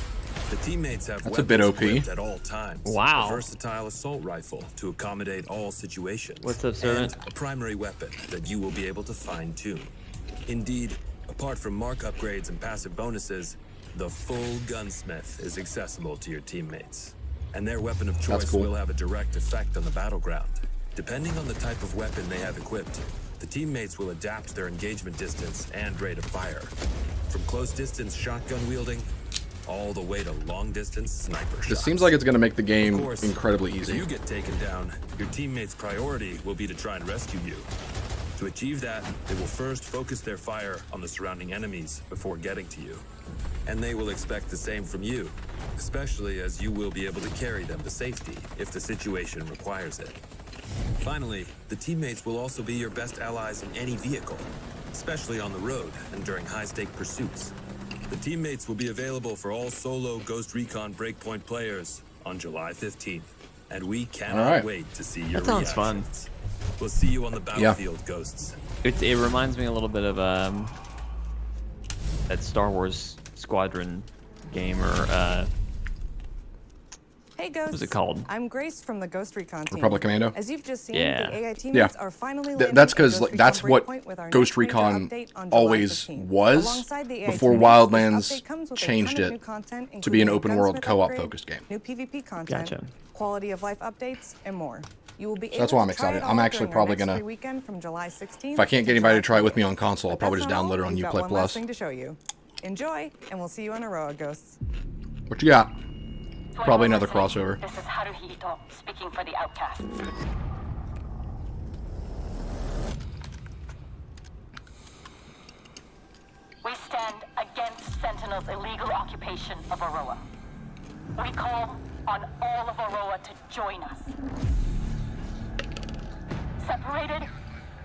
The teammates have That's a bit weapons OP. equipped at all times. Wow. A versatile assault rifle to accommodate all situations. What's up, Servant? And a primary weapon that you will be able to fine-tune. Indeed, apart from mark upgrades and passive bonuses, the full gunsmith is accessible to your teammates. And their weapon of choice cool. will have a direct effect on the battleground. Depending on the type of weapon they have equipped, the teammates will adapt their engagement distance and rate of fire. From close distance shotgun wielding, all the way to long distance sniper shots. This seems like it's going to make the game Of course, incredibly if easy. you get taken down, your teammates' priority will be to try and rescue you. To achieve that, they will first focus their fire on the surrounding enemies before getting to you. And they will expect the same from you, especially as you will be able to carry them to safety if the situation requires it. Finally, the teammates will also be your best allies in any vehicle, especially on the road and during high-stake pursuits. The teammates will be available for all solo Ghost Recon Breakpoint players on July 15th, and we cannot wait to see your That sounds fun. reactions. We'll see you on the battlefield, Ghosts. It reminds me a little bit of that Star Wars Squadron game, or Hey Ghost. What was it called? I'm Grace from the Ghost Recon team. Republic Commando? As you've just seen, Yeah. the AI teammates are finally landing That's at because Ghost that's Recon what Breakpoint with our Ghost next major Recon update on July always 15th. was Alongside the AI before teammates, this Wildlands update comes with a changed ton of it new content, to be an including a open world gunsmith co-op upgrade, focused game. new PvP content, Gotcha. quality of life updates, and more. You will be So that's able why I'm to try excited. it I'm all actually during our probably next gonna- free weekend from July 16th If I can't get to anybody to July try it with me 20th. on console, I'll But probably that's just not all. download it on We've got Uplay one last Plus. thing to show you. Enjoy, and we'll see you on Aroa, Ghosts. What you got? Probably another crossover. This is Haruhito speaking for the Outcasts. We stand against Sentinel's illegal occupation of Aroa. We call on all of Aroa to join us. Separated,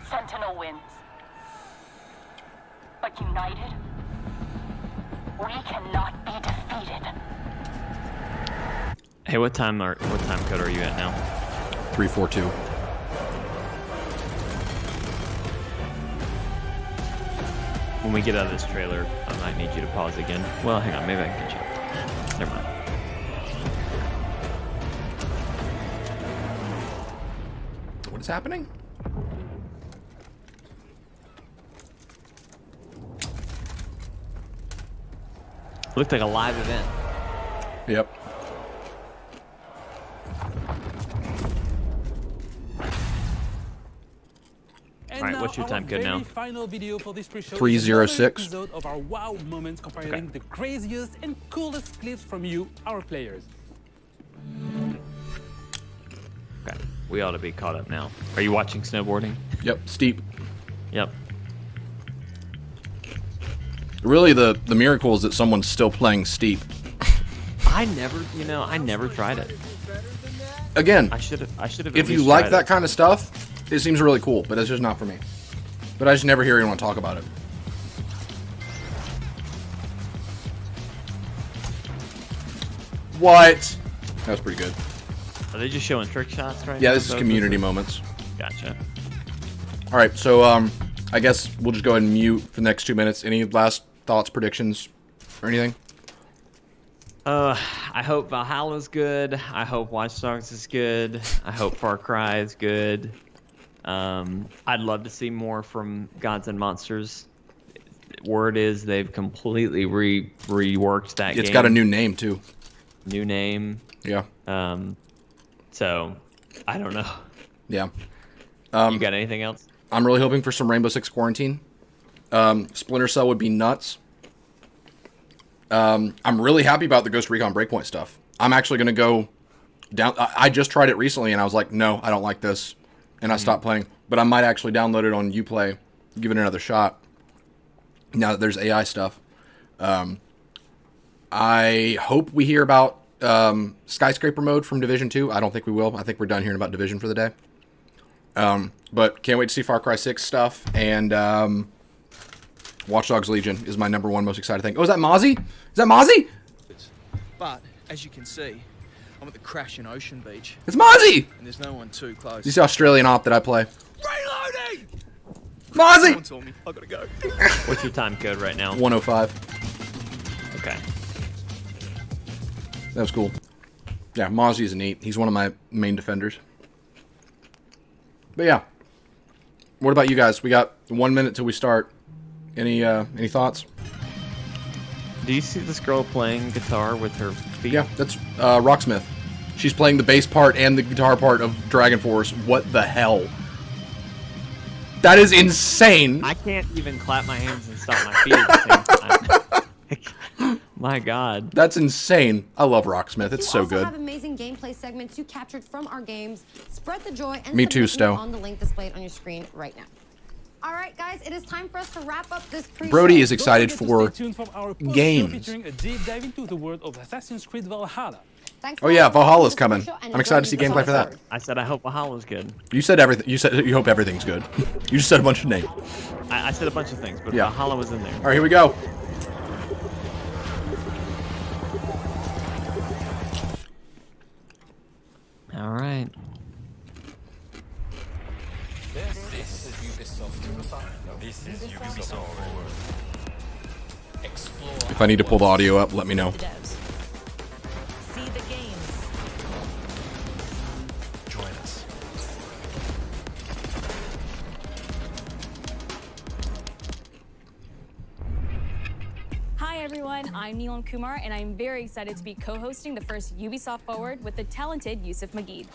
Sentinel wins. But united, we cannot be defeated. Hey, what time code are you at now? 342. When we get out of this trailer, I might need you to pause again. Well, hang on, maybe I can catch up. Never mind. What is happening? Looked like a live event. Yep. And Alright, now what's your our time code now? very final video for this pre-show is 306. another episode of our wow moments comparing the craziest and coolest clips from you, our players. Okay, we ought to be caught up now. Are you watching snowboarding? Yep, steep. Yep. Really, the miracle is that someone's still playing steep. I never tried it. Again, I should have. if you like that kind of stuff, it seems really cool, but it's just not for me. But I just never hear anyone talk about it. What? That was pretty good. Are they just showing trick shots right now? Yeah, this is community moments. Gotcha. All right, so I guess we'll just go ahead and mute for the next 2 minutes. Any last thoughts, predictions, or anything? I hope Valhalla's good. I hope Watch Dogs is good. I hope Far Cry is good. I'd love to see more from Gods and Monsters. Word is they've completely reworked that game. It's got a new name too. New name. Yeah. So I don't know. Yeah. You got anything else? I'm really hoping for some Rainbow Six Quarantine. Splinter Cell would be nuts. I'm really happy about the Ghost Recon Breakpoint stuff. I'm actually going to go down. I just tried it recently and I was like, no, I don't like this. And I stopped playing. But I might actually download it on Uplay, give it another shot. Now that there's AI stuff. I hope we hear about Skyscraper mode from Division 2. I don't think we will. I think we're done hearing about Division for the day. But can't wait to see Far Cry 6 stuff. And Watch Dogs Legion is my #1 most excited thing. Oh, is that Mozzie? Is that Mozzie? But, as you can see, I'm at the crashing Ocean Beach. It's Mozzie! And there's no one too close. This is the Australian op that I play. Reloading! Mozzie! Someone saw me. I gotta go. What's your time code right now? 105. Okay. That was cool. Yeah, Mozzie's neat. He's one of my main defenders. But yeah. What about you guys? We got 1 minute till we start. Any thoughts? Do you see this girl playing guitar with her feet? Yeah, that's Rocksmith. She's playing the bass part and the guitar part of Dragon Force. What the hell? That is insane. I can't even clap my hands and stop my feet at the same time. My God. That's insane. I love Rocksmith. It's so We also good. have amazing gameplay segments you captured from our games. Spread the joy and Me too, submit Stowe. on the link displayed on your screen right now. All right, guys, it is time for us to wrap up this pre-show. Brody is excited Don't forget for to stay tuned for our post-show games. featuring a deep dive into the world of Assassin's Creed Valhalla. Oh yeah, Valhalla's coming. I'm excited to see gameplay for that. I said I hope Valhalla's good. You said everything. You said you hope everything's good. You just said a bunch of names. I said a bunch of things, but Yeah. Valhalla was in there. All right, here we go. All right. This is Ubisoft. This is Ubisoft. Explore. If I need to pull the audio up, let me know. See the games, everyone, I'm Neelam Kumar, and I'm very excited to be co-hosting the first Ubisoft Forward with the talented Yusuf Mageed.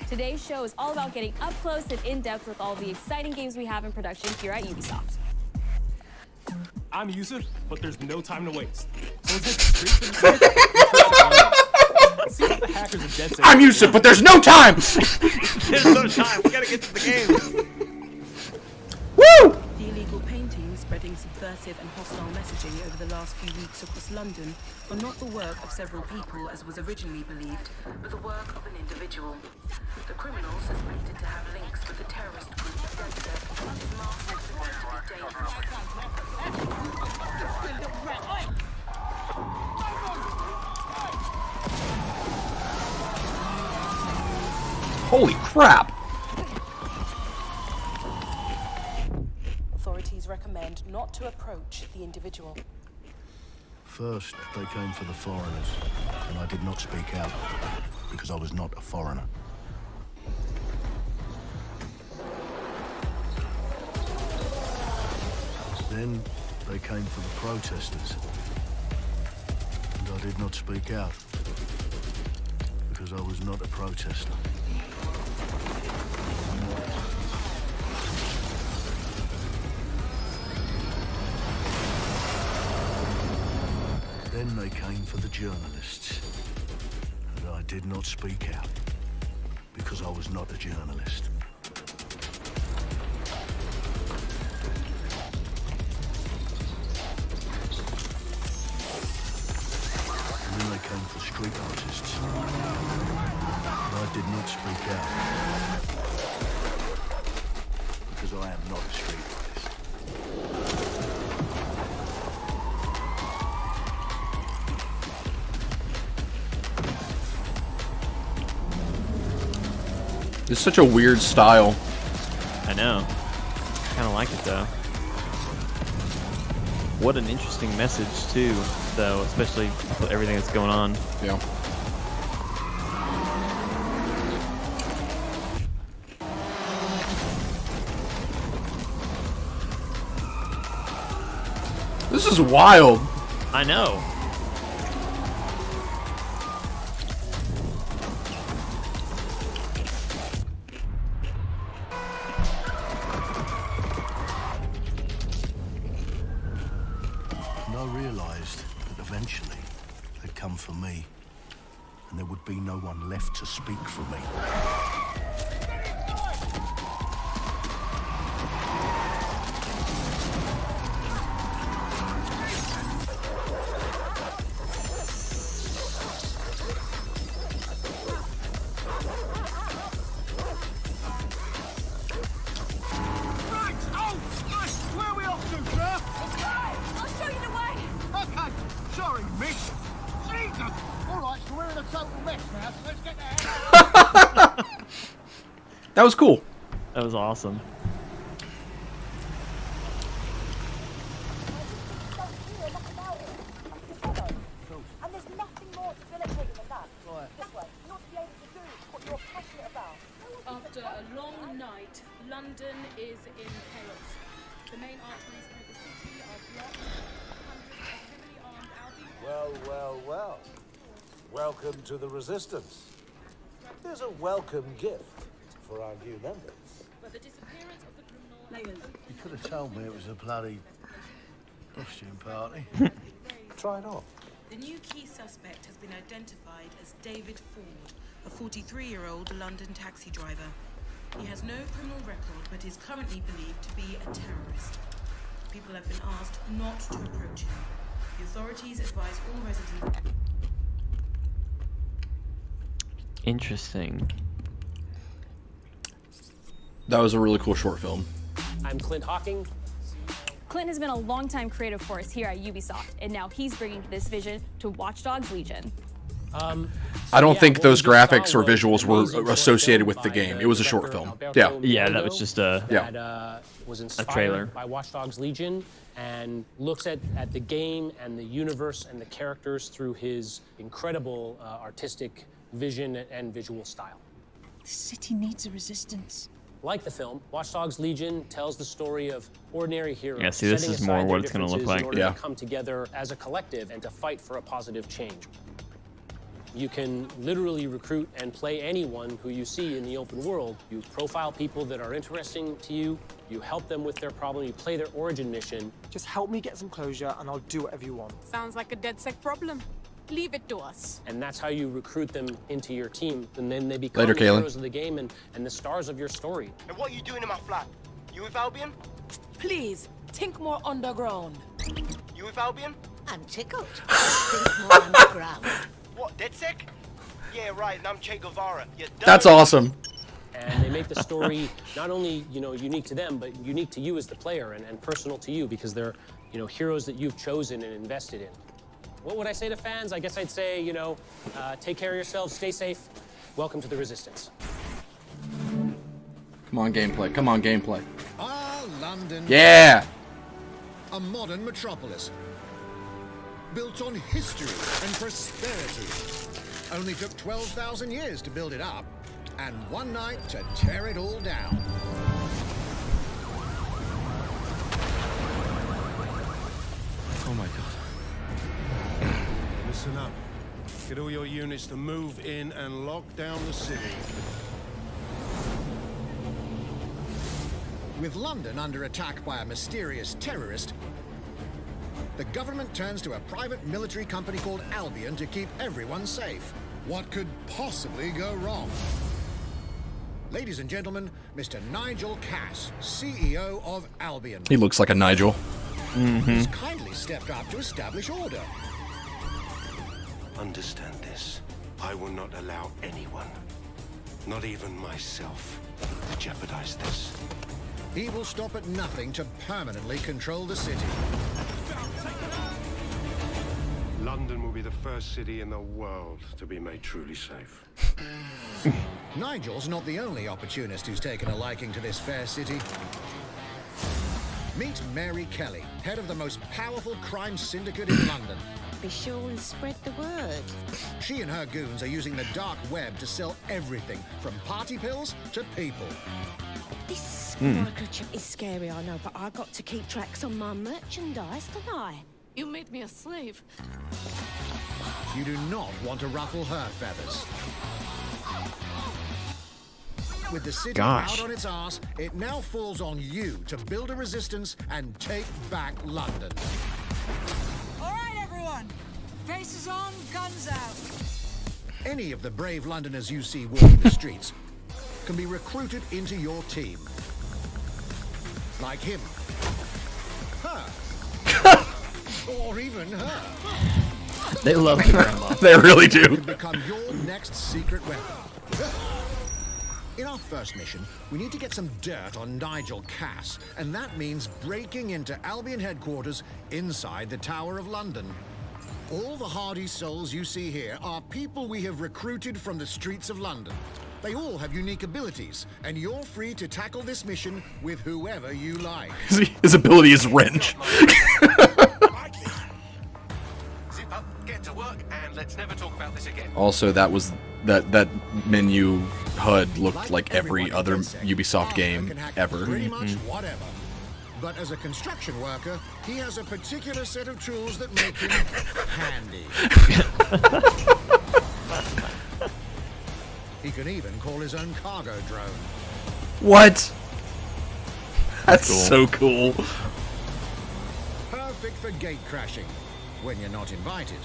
Today's show is all about getting up close and in-depth with all the exciting games we have in production here at Ubisoft. I'm Yusuf, but there's no time to waste. So let's head straight to the see if the hackers are dead. I'm Yusuf, but there's no time! There's no time. We gotta get to the game. Woo! The illegal paintings spreading subversive and hostile messaging over the last few weeks across London are not the work of several people as was originally believed, but the work of an individual. The criminal suspected to have links with the terrorist group Delta is masked as the Holy crap! Authorities recommend not to approach the individual. First, they came for the foreigners, and I did not speak out, because I was not a foreigner. Then, they came for the protesters, and I did not speak out, because I was not a protester. Then they came for the journalists, and I did not speak out, because I was not a journalist. And then they came for street artists, and I did not speak out, because I am not a street artist. It's such a weird style. I know. Kind of like it though. What an interesting message too, though, especially with everything that's going on. Yeah. This is wild. I know. And I realised that eventually they'd come for me, and there would be no one left to speak for me. That was cool. That was awesome. And there's nothing more debilitating than that. This way, not to be able to do what you're passionate about. After a long night, London is in chaos. The main arteries through the city are blocked. Hundreds of heavily armed Albion. Well, well, well. Welcome to the Resistance. Here's a welcome gift for our new members. But the disappearance of the criminal... You could have told me it was a bloody costume party. Try it on. The new key suspect has been identified as David Ford, a 43-year-old London taxi driver. He has no criminal record, but is currently believed to be a terrorist. People have been asked not to approach him. The authorities advise all residents... Interesting. That was a really cool short film. I'm Clint Hawking. Clint has been a longtime creative force here at Ubisoft, and now he's bringing this vision to Watch Dogs Legion. I don't think those graphics or visuals were associated with the game. It was a short film. Yeah. Yeah, that was just a Was a inspired trailer. by Watch Dogs Legion and looks at the game and the universe and the characters through his incredible artistic vision and visual style. The city needs a resistance. Like the film, Watch Dogs Legion tells the story of ordinary heroes. Yeah, see, this setting is more aside what their it's gonna look differences like. in order Yeah. to come together as a collective and to fight for a positive change. You can literally recruit and play anyone who you see in the open world. You profile people that are interesting to you. You help them with their problem. You play their origin mission. Just help me get some closure and I'll do whatever you want. Sounds like a DedSec problem. Leave it to us. And that's how you recruit them into your team. And then they become Later, the Kaylin. heroes of the game and the stars of your story. And what are you doing in my flat? You with Albion? Please, think more underground. You with Albion? I'm tickled. Think more underground. What, DedSec? Yeah, right, and I'm Che Guevara. You That's dumb. awesome. And they make the story not only, unique to them, but unique to you as the player and personal to you because they're, heroes that you've chosen and invested in. What would I say to fans? I guess I'd say, take care of yourselves, stay safe. Welcome to the Resistance. Come on, gameplay. Come on, gameplay. London. Yeah. A modern metropolis. Built on history and prosperity. Only took 12,000 years to build it up, and one night to tear it all down. Oh my god. Listen up. Get all your units to move in and lock down the city. With London under attack by a mysterious terrorist, the government turns to a private military company called Albion to keep everyone safe. What could possibly go wrong? Ladies and gentlemen, Mr. Nigel Cass, CEO of Albion. He looks like a Nigel. He's kindly stepped up to establish order. Understand this. I will not allow anyone, not even myself, to jeopardize this. He will stop at nothing to permanently control the city. London will be the first city in the world to be made truly safe. Nigel's not the only opportunist who's taken a liking to this fair city. Meet Mary Kelly, head of the most powerful crime syndicate in London. Be sure and spread the word. She and her goons are using the dark web to sell everything from party pills to people. This microchip is scary, I know, but I got to keep tracks on my merchandise, don't I? You made me a slave. You do not want to ruffle her feathers. With the city out on its arse, it now falls on you to build a resistance and take back London. All right, everyone. Faces on, guns out. Any of the brave Londoners you see walking the streets can be recruited into your team. Like him. Her. Or even her. They love the grandma. They really do. Could become your next secret weapon. In our first mission, we need to get some dirt on Nigel Cass, and that means breaking into Albion headquarters inside the Tower of London. All the hardy souls you see here are people we have recruited from the streets of London. They all have unique abilities, and you're free to tackle this mission with whoever you like. His ability is wrench. Zip up, get to work, and let's never talk about this again. Also, that was that menu HUD looked like every other Ubisoft game ever. Pretty much whatever. But as a construction worker, he has a particular set of tools that make him handy. He can even call his own cargo drone. What? That's so cool. Perfect for gate crashing, when you're not invited.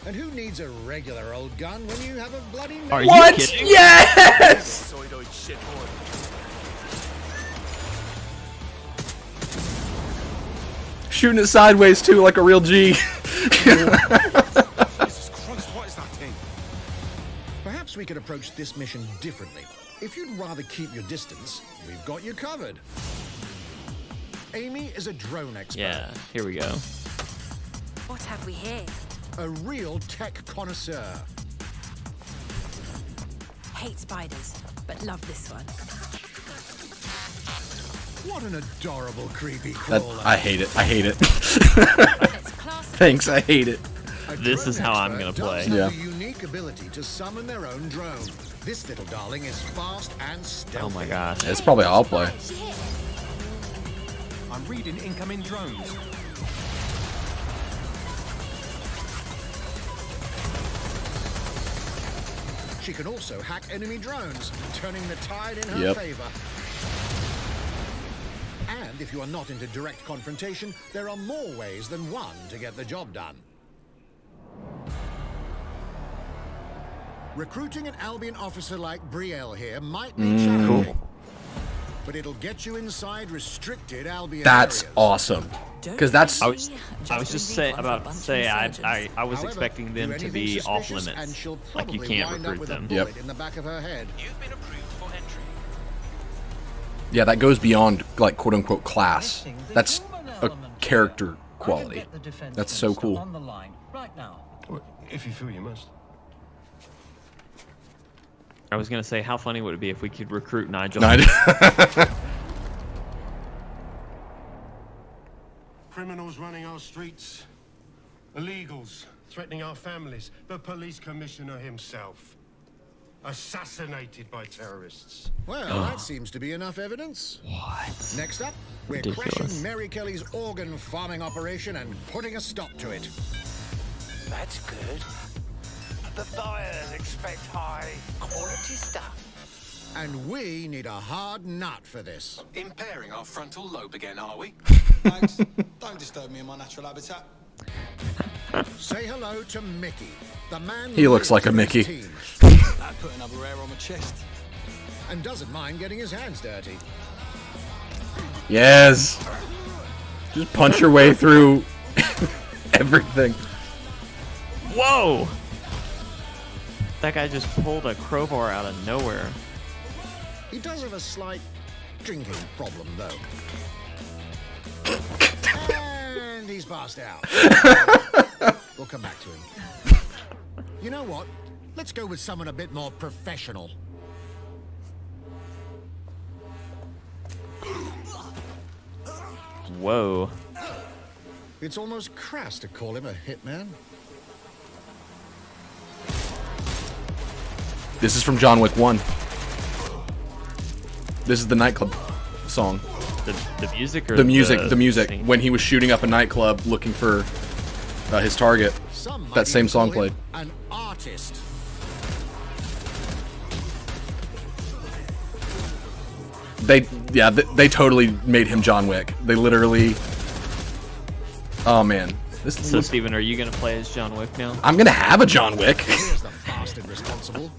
And who needs a regular old gun when you have a bloody... Are you kidding? Yes! Shooting it sideways too, like a real G. Jesus Christ, what is that thing? Perhaps we could approach this mission differently. If you'd rather keep your distance, we've got you covered. Amy is a drone expert. Yeah, here we go. What have we here? A real tech connoisseur. Hate spiders, but love this one. What an adorable, creepy That, crawler. I hate it. I hate it. Thanks, I hate it. This is how I'm gonna play. Does have the unique ability to summon their own drone. This little darling is fast and stealthy. Oh my gosh. It's probably how I'll play. I'm reading incoming drones. She can also hack enemy drones, turning the tide in her favor. And if you are not into direct confrontation, there are more ways than one to get the job done. Recruiting an Albion officer like Brielle here might be challenging, Cool. but it'll get you inside restricted Albion That's areas. awesome. Because that's... I was just about to say, I was expecting them to be off limits. Like, you can't recruit them. Yep. In the back of her head. Yeah, that goes beyond, like, quote-unquote class. That's a character quality. That's so cool. If you feel you must. I was going to say, how funny would it be if we could recruit Nigel? Criminals running our streets. Illegals threatening our families. The police commissioner himself. Assassinated by terrorists. Well, that seems to be enough evidence. What? Next up, we're crashing Mary Kelly's organ farming operation and putting a stop to it. That's good. The buyers expect high quality stuff. And we need a hard nut for this. Impairing our frontal lobe again, are we? Thanks. Don't disturb me in my natural habitat. Say hello to Mickey, the man. He looks like a Mickey. That put another hair on my chest. And doesn't mind getting his hands dirty. Yes. Just punch your way through everything. Whoa! That guy just pulled a crowbar out of nowhere. He does have a slight drinking problem, though. And he's passed out. We'll come back to him. You know what? Let's go with someone a bit more professional. Whoa. It's almost crass to call him a hitman. This is from John Wick 1. This is the nightclub song. The music or the music. When he was shooting up a nightclub looking for his target, that same song played. An artist. They totally made him John Wick. They literally. Oh man. So Steven, are you gonna play as John Wick now? I'm gonna have a John Wick. Here's the bastard responsible.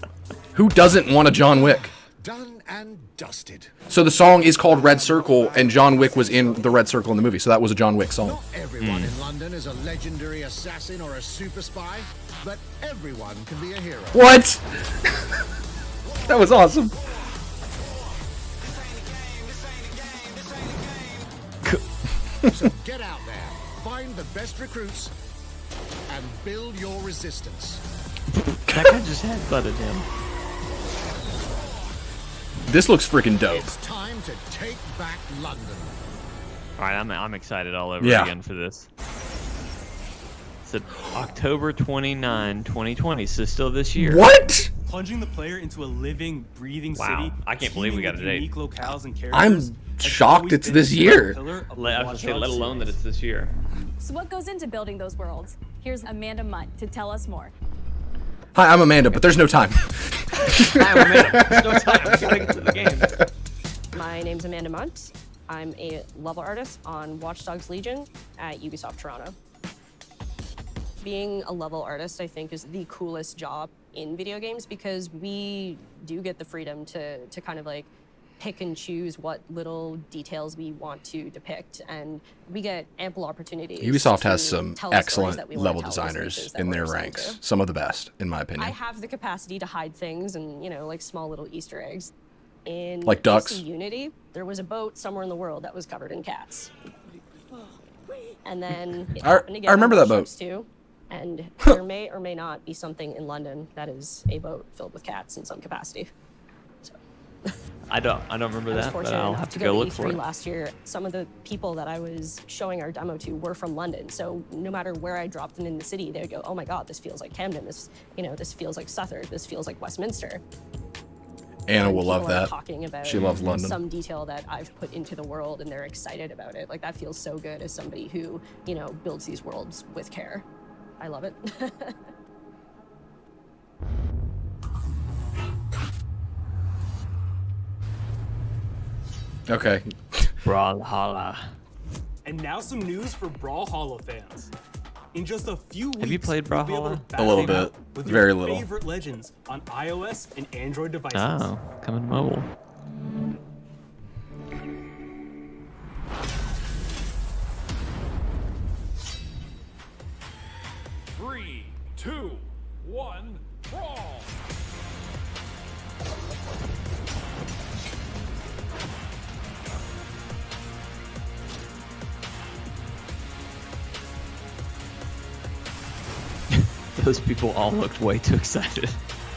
Who doesn't want a John Wick? Done and dusted. So the song is called Red Circle, and John Wick was in the Red Circle in the movie, so that was a John Wick song. Not everyone in London is a legendary assassin or a super spy, but everyone can be a hero. What? That was awesome. So get out there, find the best recruits, and build your resistance. That guy just headbutted him. This looks freaking dope. It's time to take back London. All right, I'm excited all over Yeah. again for this. It's October 29, 2020, so still this year. What? Plunging the player into a living, breathing city. I can't believe we got a date. Unique locales and characters. I'm shocked it's this year. I was gonna say, let alone that it's this year. So what goes into building those worlds? Here's Amanda Munt to tell us more. Hi, I'm Amanda, but there's no time. Hi, I'm Amanda. There's no time. We can make it to the game. My name's Amanda Munt. I'm a level artist on Watch Dogs Legion at Ubisoft Toronto. Being a level artist, I think, is the coolest job in video games because we do get the freedom to kind of like pick and choose what little details we want to depict, and we get ample opportunities. Ubisoft has to some tell the stories excellent that we wanna level tell, the designers stories that in we're their assigned ranks. to. Some of the best, in my I opinion. have the capacity to hide things and, you know, like small little Easter eggs. In Like ducks? PC Unity, there was a boat somewhere in the world that was covered in cats. And then it happened again I remember on that Watch Dogs 2, and there may or may not be something in London that is a boat filled with cats in some capacity. I don't remember I was that, but fortunate I'll enough have to to go go look to for E3 it. last year. Some of the people that I was showing our demo to were from London, so no matter where I dropped them in the city, they would go, "Oh my God, this feels like Camden. This feels like Southwark. This feels like Westminster." Anna will people love are that. talking about She loves London. some detail that I've put into the world and they're excited about it. Like that feels so good as somebody who, you know, builds these worlds with care. I love it. Okay. Brawlhalla. And now some news for Brawlhalla fans. In just a few weeks, Have you played you'll be able to Brawlhalla? battle A little it bit. out with Very your little. favorite legends on iOS and Android devices. Oh, coming to mobile. Three, two, one, brawl! Those people all looked way too excited.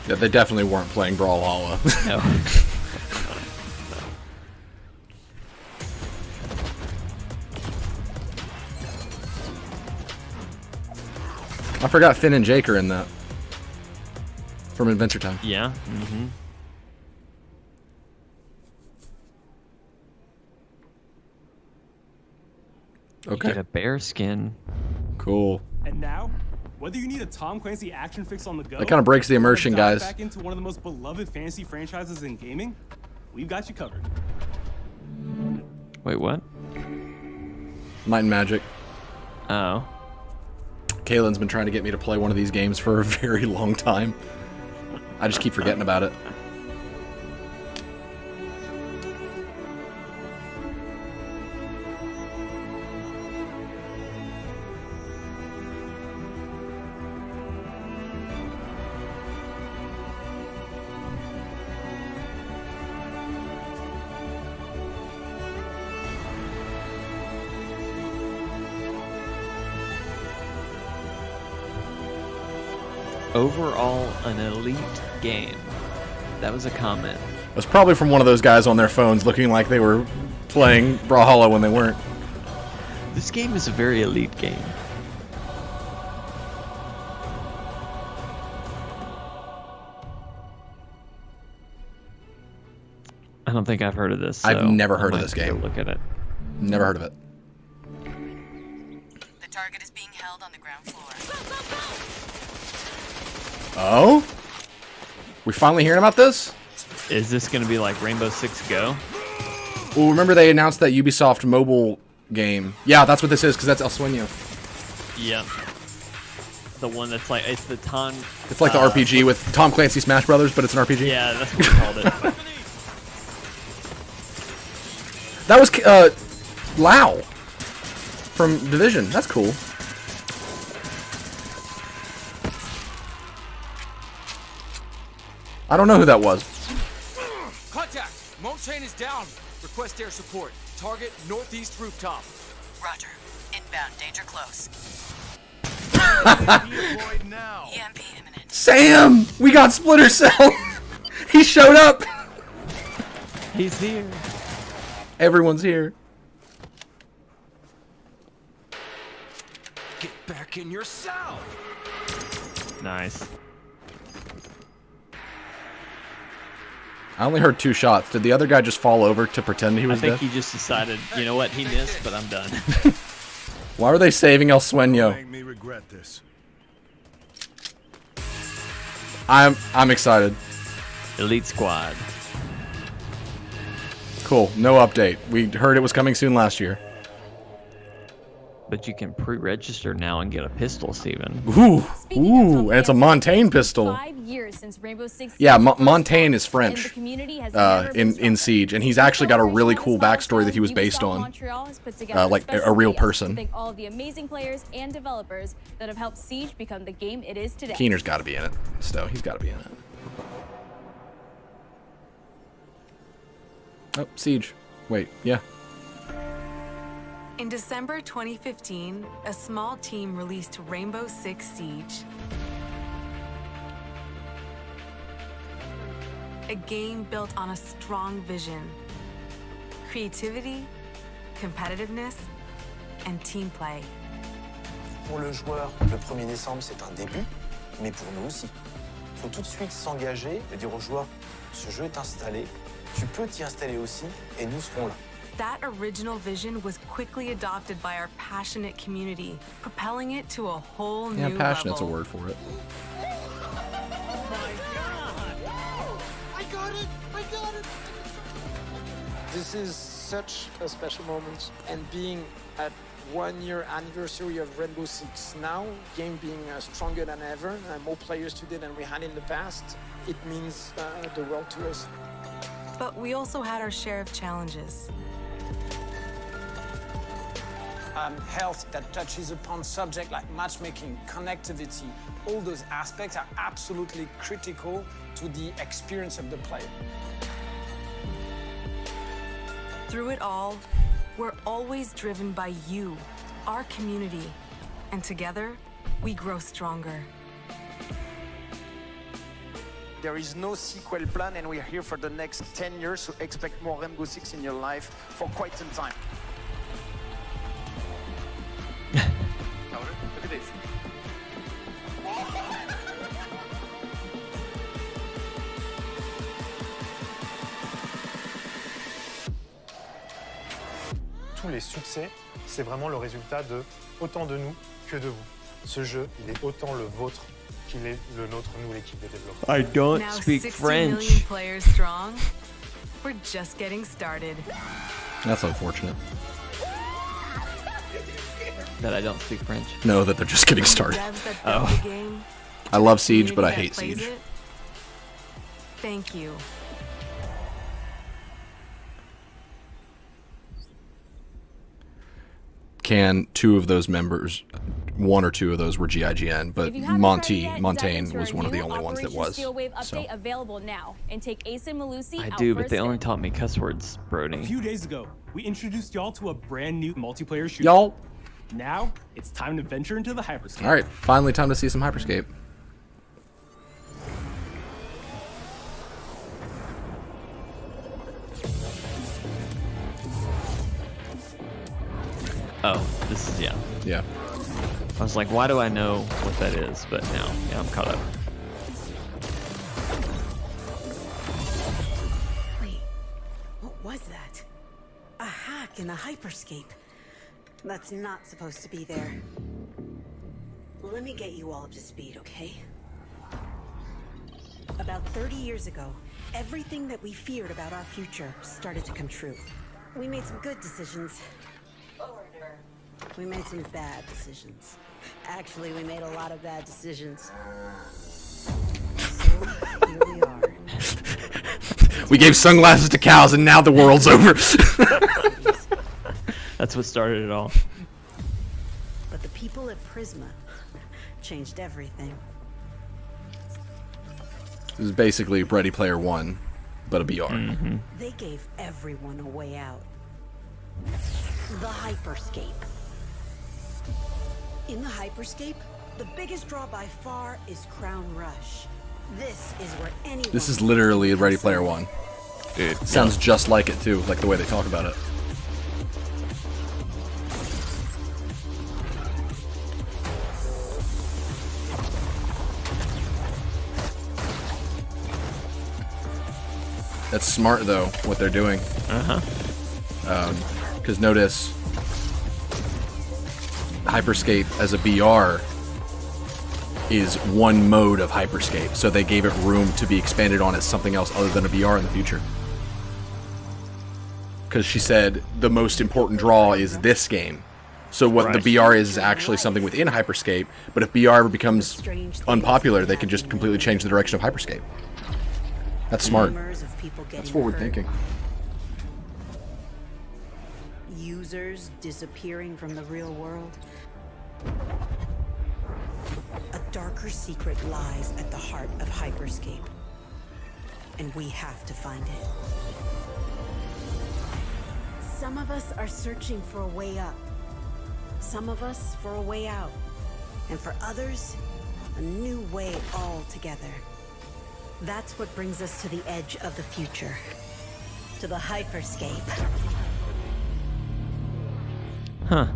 Yeah, they definitely weren't playing Brawlhalla. No. I forgot Finn and Jake are in that. From Adventure Time. Yeah. Mm-hmm. Okay. Get a bear skin. Cool. And now, whether you need a Tom Clancy action fix on the go, That kinda breaks the or immersion, dive guys. back into one of the most beloved fantasy franchises in gaming, we've got you covered. Wait, what? Might and Magic. Oh. Kaylin's been trying to get me to play one of these games for a very long time. I just keep forgetting about it. Overall, an elite game. That was a comment. It was probably from one of those guys on their phones looking like they were playing Brawlhalla when they weren't. This game is a very elite game. I don't think I've heard of this. So I've never heard I of might this go game. Look at it. Never heard of it. The target is being held on the ground floor. Oh? We finally hearing about this? Is this going to be like Rainbow Six Go? Well, remember they announced that Ubisoft mobile game. Yeah, that's what this is, because that's El Sueño. Yep. The one that's like, it's the Ton. It's like the RPG with Tom Clancy Smash Brothers, but it's an RPG. Yeah, that's what we called it. That was Lao from Division. That's cool. I don't know who that was. Contact! Montaigne is down. Request air support. Target northeast rooftop. Roger. Inbound. Danger close. EMP imminent. Sam! We got Splinter Cell! He showed up! He's here. Everyone's here. Get back in your cell! Nice. I only heard 2 shots. Did the other guy just fall over to pretend he I was think dead? he just decided, you know what, he missed, but I'm done. Why are they saving El Sueño? Make me regret this. I'm excited. Elite Squad. Cool. No update. We heard it was coming soon last year. But you can pre-register now and get a pistol, Steven. Ooh, ooh, and it's a Montaigne pistol. 5 years since Rainbow Six. Yeah, Montaigne is French And the community has never been in Siege, and he's actually got a really cool backstory that he was based Ubisoft on, Montreal has put together like special a real video to person. thank all of the amazing players and developers that have helped Siege become the game it is today. Keener's got to be in it. Stowe, he's got to be in it. Oh, Siege. Wait, yeah. In December 2015, a small team released Rainbow Six Siege. A game built on a strong vision, creativity, competitiveness, and team play. Pour le joueur, le 1er décembre, c'est un début, mais pour nous aussi. Il faut tout de suite s'engager et dire aux joueurs, ce jeu est installé, tu peux t'y installer aussi, et nous serons là. That original vision was quickly adopted by our passionate community, propelling it to a whole new level. Yeah, passionate's a word for it. I got it! I got it! This is such a special moment, and being at 1 year anniversary of Rainbow Six now, game being stronger than ever, more players today than we had in the past, it means the world to us. But we also had our share of challenges. Health that touches upon subjects like matchmaking, connectivity, all those aspects are absolutely critical to the experience of the player. Through it all, we're always driven by you, our community, and together, we grow stronger. There is no sequel plan, and we're here for the next 10 years, so expect more Rainbow Six in your life for quite some time. Look at this. Tous les succès, c'est vraiment le résultat de autant de nous que de vous. Ce jeu, il est autant le vôtre qu'il est le nôtre, nous, l'équipe de développement. I don't Now speak 60 French. million players strong. We're just getting started. That's unfortunate. That I don't speak French. No, that they're just getting started. Devs that built Oh. the game, I love Siege, but I community hate that plays Siege. it, thank you. Can two of those members, one or two of those were GIGN, but If you haven't tried it yet, Montaigne dive into was our one of the new only ones that Operation was. Steel Wave So. update available now, and take Ace and Malusi I out do, for but a they only spin. taught me cuss words, Brody. A few days ago, we introduced y'all to a brand new multiplayer shooter. Y'all. Now, it's time to venture into the hyperscape. All right, finally time to see some Hyperscape. Oh, this is, yeah. Yeah. I was like, why do I know what that is? But now, yeah, I'm caught up. Wait, what was that? A hack in the hyperscape. That's not supposed to be there. Let me get you all up to speed, okay? About 30 years ago, everything that we feared about our future started to come true. We made some good decisions. We made some bad decisions. Actually, we made a lot of bad decisions. So, here we are. We gave sunglasses to cows, and now the world's over. That's what started it all. But the people at Prisma changed everything. This is basically Ready Player One, but a BR. They gave everyone a way out. The hyperscape. In the hyperscape, the biggest draw by far is Crown Rush. This is where anyone... This is literally Ready Player One. Dude, sounds just like it too, like the way they talk about it. That's smart though, what they're doing. Because notice, Hyperscape as a BR is one mode of Hyperscape, so they gave it room to be expanded on as something else other than a BR in the future. Because she said the most important draw is this game. So what the BR is actually something within Hyperscape, but if BR ever becomes unpopular, they can just completely change the direction of Hyperscape. That's smart. That's forward thinking. Users disappearing from the real world. A darker secret lies at the heart of Hyperscape. And we have to find it. Some of us are searching for a way up. Some of us for a way out. And for others, a new way altogether. That's what brings us to the edge of the future. To the Hyperscape. Huh.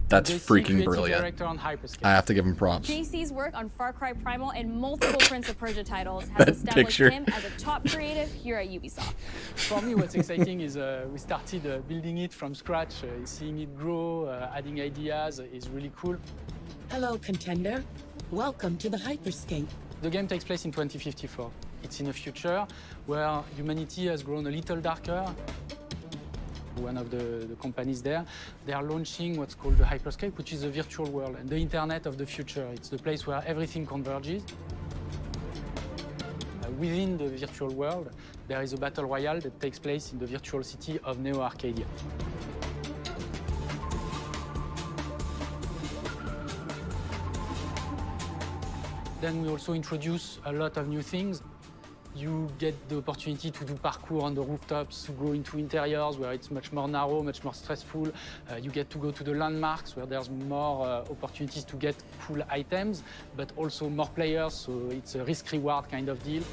That's The freaking creative brilliant. director on Hyperscape. I have to give him props. JC's work on Far Cry Primal and multiple Prince of Persia titles has That established picture. him as a top creative here at Ubisoft. For me, what's exciting is we started building it from scratch. Seeing it grow, adding ideas is really cool. Hello, contender. Welcome to the Hyperscape. The game takes place in 2054. It's in a future where humanity has grown a little darker. One of the companies there, they are launching what's called the Hyperscape, which is a virtual world and the internet of the future. It's the place where everything converges. Within the virtual world, there is a battle royale that takes place in the virtual city of Neo Arcadia. Then we also introduce a lot of new things. You get the opportunity to do parkour on the rooftops, to go into interiors where it's much more narrow, much more stressful. You get to go to the landmarks where there's more opportunities to get cool items, but also more players, so it's a risk-reward kind of deal.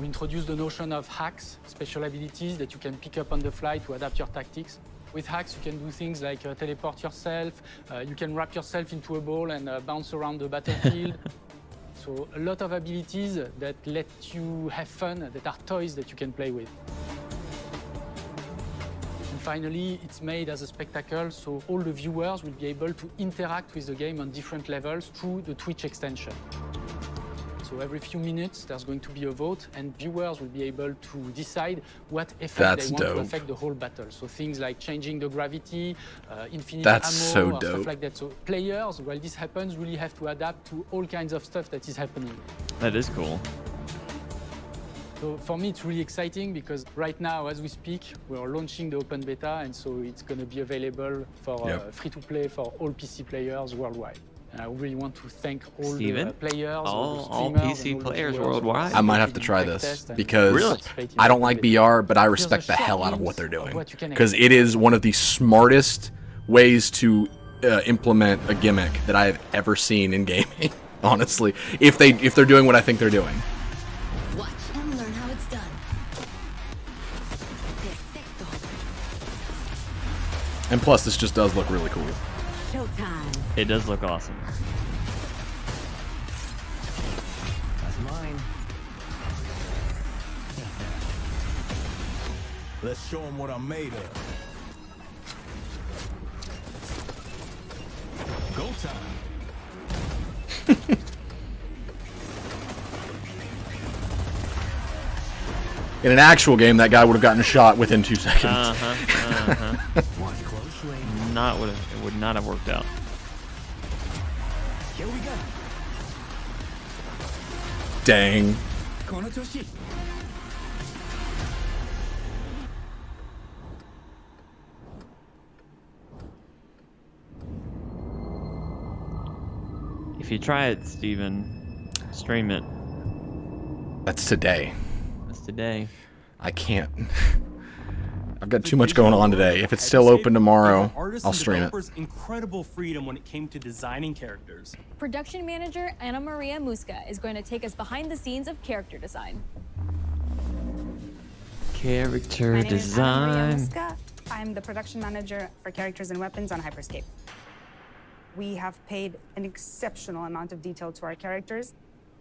We introduce the notion of hacks, special abilities that you can pick up on the fly to adapt your tactics. With hacks, you can do things like teleport yourself, you can wrap yourself into a ball and bounce around the battlefield. So a lot of abilities that let you have fun, that are toys that you can play with. And finally, it's made as a spectacle, so all the viewers will be able to interact with the game on different levels through the Twitch extension. So every few minutes, there's going to be a vote, and viewers will be able to decide what effect they want to affect the whole battle. So things like changing the gravity, infinite ammo, or stuff like that. So players, while this happens, really have to adapt to all kinds of stuff that is happening. That is cool. So for me, it's really exciting because right now, as we speak, we're launching the open beta, and so it's going to be available for free-to-play for all PC players worldwide. And I really want to thank all the players, all PC players worldwide. I might have to try this because I don't like VR, but I respect the hell out of what they're doing because it is one of the smartest ways to implement a gimmick that I have ever seen in gaming. Honestly, if they're doing what I think they're doing. Watch and learn how it's done. And plus, this just does look really cool. Showtime. It does look awesome. That's mine. Let's show them what I'm made of. Go time. In an actual game, that guy would have gotten shot within 2 seconds. Watch closely. It would not have worked out. Here we go. Dang. If you try it, Steven, stream it. That's today. That's today. I can't. I've got too much going on today. If it's still open tomorrow, I'll stream it. Incredible freedom when it came to designing characters. Production manager Ana Maria Musca is going to take us behind the scenes of character design. Character My name is Ana Maria design. Musca. I'm the production manager for characters and weapons on Hyperscape. We have paid an exceptional amount of detail to our characters.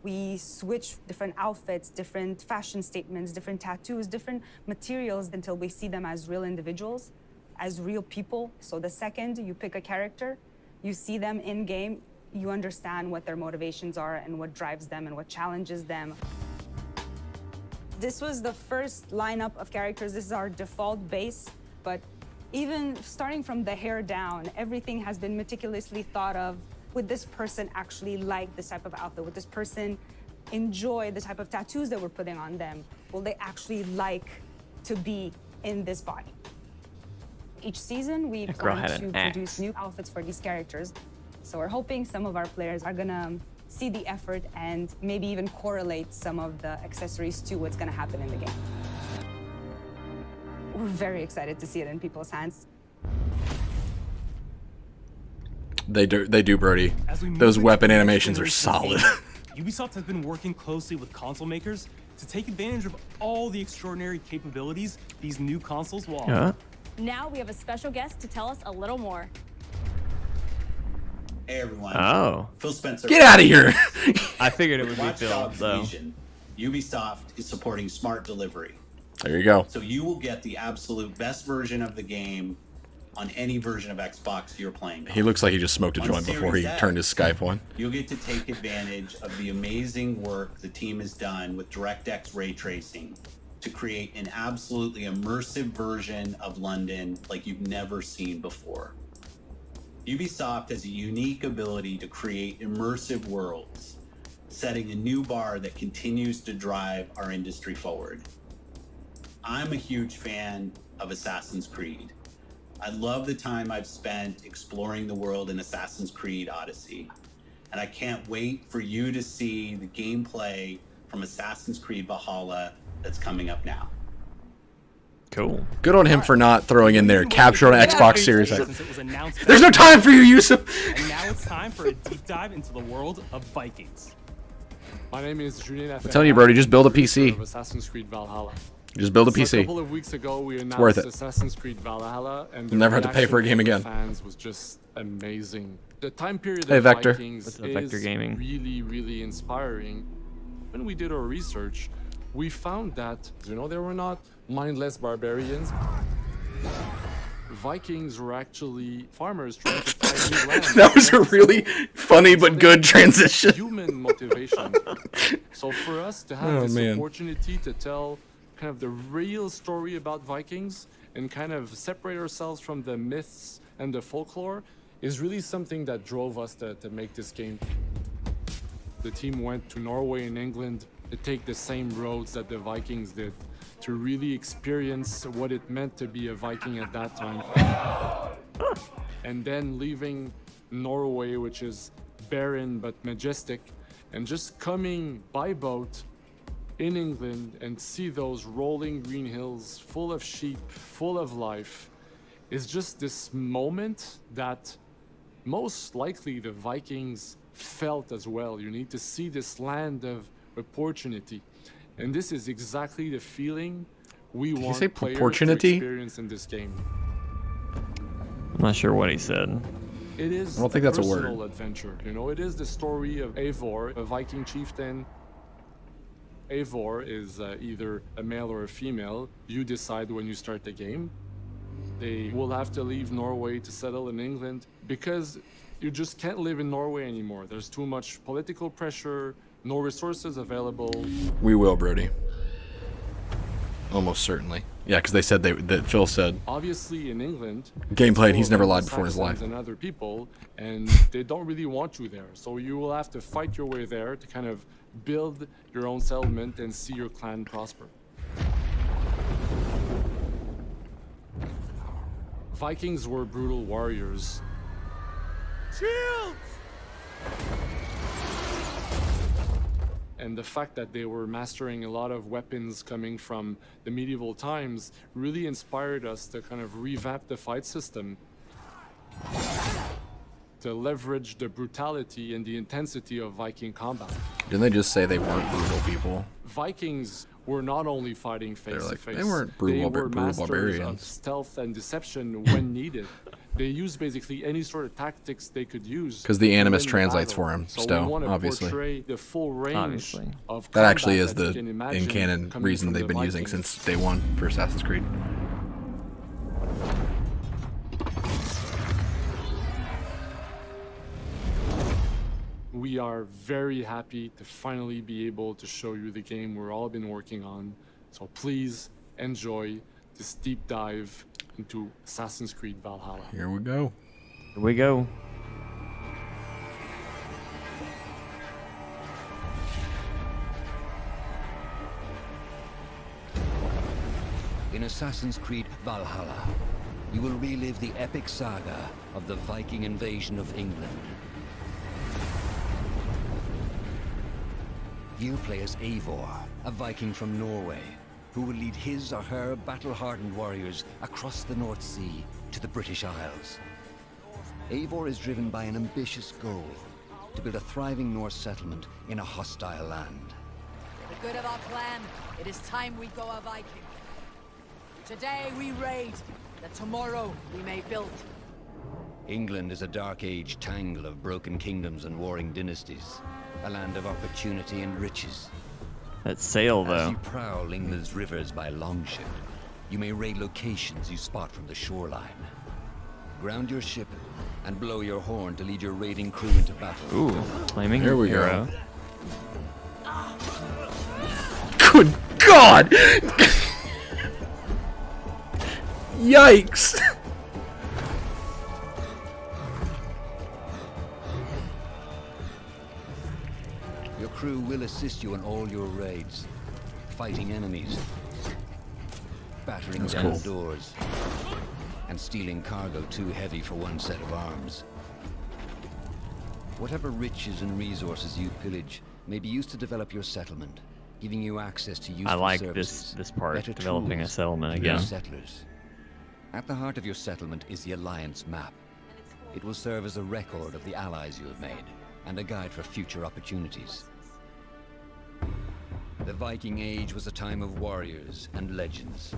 We switch different outfits, different fashion statements, different tattoos, different materials until we see them as real individuals, as real people. So the second you pick a character, you see them in game, you understand what their motivations are and what drives them and what challenges them. This was the first lineup of characters. This is our default base, but even starting from the hair down, everything has been meticulously thought of. Would this person actually like this type of outfit? Would this person enjoy the type of tattoos that we're putting on them? Will they actually like to be in this body? Each season, we plan to produce new outfits for these characters. So we're hoping some of our players are gonna see the effort and maybe even correlate some of the accessories to what's gonna happen in the game. We're very excited to see it in people's hands. They do, Brody. Those weapon animations are solid. Ubisoft has been working closely with console makers to take advantage of all the extraordinary capabilities these new consoles will offer. Now we have a special guest to tell us a little more. Hey everyone. Oh. Phil Spencer. Get out of here. I figured it would be Watch Phil, Dogs though. Legion. Ubisoft is supporting smart delivery. There you go. So you will get the absolute best version of the game on any version of Xbox you're playing. He looks like he just smoked a On joint before he Series X, turned his Skype on. You'll get to take advantage of the amazing work the team has done with DirectX ray tracing to create an absolutely immersive version of London like you've never seen before. Ubisoft has a unique ability to create immersive worlds, setting a new bar that continues to drive our industry forward. I'm a huge fan of Assassin's Creed. I love the time I've spent exploring the world in Assassin's Creed Odyssey, and I can't wait for you to see the gameplay from Assassin's Creed Valhalla that's coming up now. Cool. Good on him for not throwing in there capture on Xbox Series X. Since it was announced There's no time for you, Yusuf. And now it's time for a deep dive into the world of Vikings. My name is Julien. I'm telling you, Brody, just build a PC. Of Assassin's Creed Valhalla. Just build a So PC. a couple of weeks ago, we announced worth it. Assassin's Creed Valhalla, and You'll never have to pay for a game reaction again. from the fans was just amazing. The time period Hey, of Vector. Vikings What's up, is Vector Gaming? really, really inspiring. When we did our research, we found that they were not mindless barbarians. Vikings were actually farmers trying to find new land. That was a really funny but good transition. Human motivation. So for us to have this man. opportunity to tell kind of the real story about Vikings and kind of separate ourselves from the myths and the folklore is really something that drove us to make this game. The team went to Norway and England to take the same roads that the Vikings did, to really experience what it meant to be a Viking at that time. And then leaving Norway, which is barren but majestic, and just coming by boat in England and see those rolling green hills full of sheep, full of life, is just this moment that most likely the Vikings felt as well. You need to see this land of opportunity. And this is exactly the feeling we Did he want say players proportionity? to experience in this game. I'm not sure what he said. It is I don't think that's a word. personal adventure. It is the story of Eivor, a Viking chieftain. Eivor is either a male or a female. You decide when you start the game. They will have to leave Norway to settle in England because you just can't live in Norway anymore. There's too much political pressure, no resources available. We will, Brody. Almost certainly. Yeah, because they said that Phil said. Obviously, in England, Gameplay, and it's he's full never of lied before in his Saxons life. And other people, and they don't really want you there. So you will have to fight your way there to kind of build your own settlement and see your clan prosper. Vikings were brutal warriors. Shields! And the fact that they were mastering a lot of weapons coming from the medieval times really inspired us to kind of revamp the fight system, to leverage the brutality and the intensity of Viking combat. Didn't they just say they weren't brutal people? Vikings were not only fighting face to like, face. they weren't brutal They were masters barbarians. of stealth and deception when needed. They used basically any sort of tactics they could use. 'Cause the to Animus win the translates battle. for him, So Stowe, we want to obviously. portray the full range Obviously. of That actually combat is that you the can imagine in-canon coming reason from they've the been using Vikings. since day one for Assassin's Creed. We are very happy to finally be able to show you the game we've all been working on. So please enjoy this deep dive into Assassin's Creed Valhalla. Here we go. Here we go. In Assassin's Creed Valhalla, you will relive the epic saga of the Viking invasion of England. You play as Eivor, a Viking from Norway, who will lead his or her battle-hardened warriors across the North Sea to the British Isles. Eivor is driven by an ambitious goal, to build a thriving Norse settlement in a hostile land. For the good of our clan, it is time we go a Viking. Today we raid, that tomorrow we may build. England is a dark age tangle of broken kingdoms and warring dynasties. A land of opportunity and riches. That sail, As though. you prowl England's rivers by longship, you may raid locations you spot from the shoreline. Ground your ship and blow your horn to lead your raiding crew into battle. Ooh, flaming Here we hero. go. Good God! Yikes! Your crew will assist you in all your raids, fighting enemies, battering That's down cool. doors, and stealing cargo too heavy for one set of arms. Whatever riches and resources you pillage may be used to develop your settlement, giving you access to useful I like services, this part, better developing a tools, settlement and your again. settlers. At the heart of your settlement is the Alliance map. It will serve as a record of the allies you have made, and a guide for future opportunities. The Viking Age was a time of warriors and legends.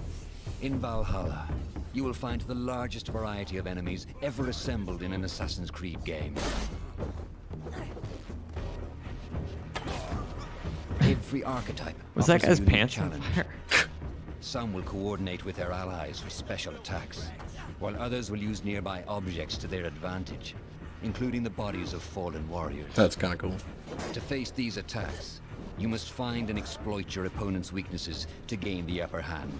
In Valhalla, you will find the largest variety of enemies ever assembled in an Assassin's Creed game. Every archetype Was that offers a guy's unique pants on challenge. fire? Some will coordinate with their allies for special attacks, while others will use nearby objects to their advantage, including the bodies of fallen warriors. That's kind of cool. To face these attacks, you must find and exploit your opponent's weaknesses to gain the upper hand.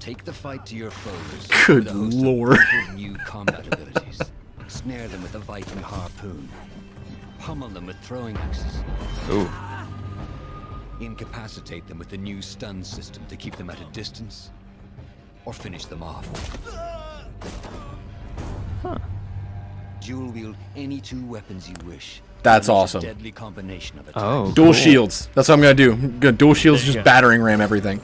Take the fight to your foes Good with a host lord. of powerful new combat abilities. Snare them with a Viking harpoon. Pummel them with throwing axes. Ooh. Incapacitate them with the new stun system to keep them at a distance, or finish them off. Dual wield any two weapons you wish. That's and use a awesome. Deadly combination of attacks. Oh, Dual cool. shields. That's what I'm gonna do. I'm gonna dual shields, There you just go. battering ram everything.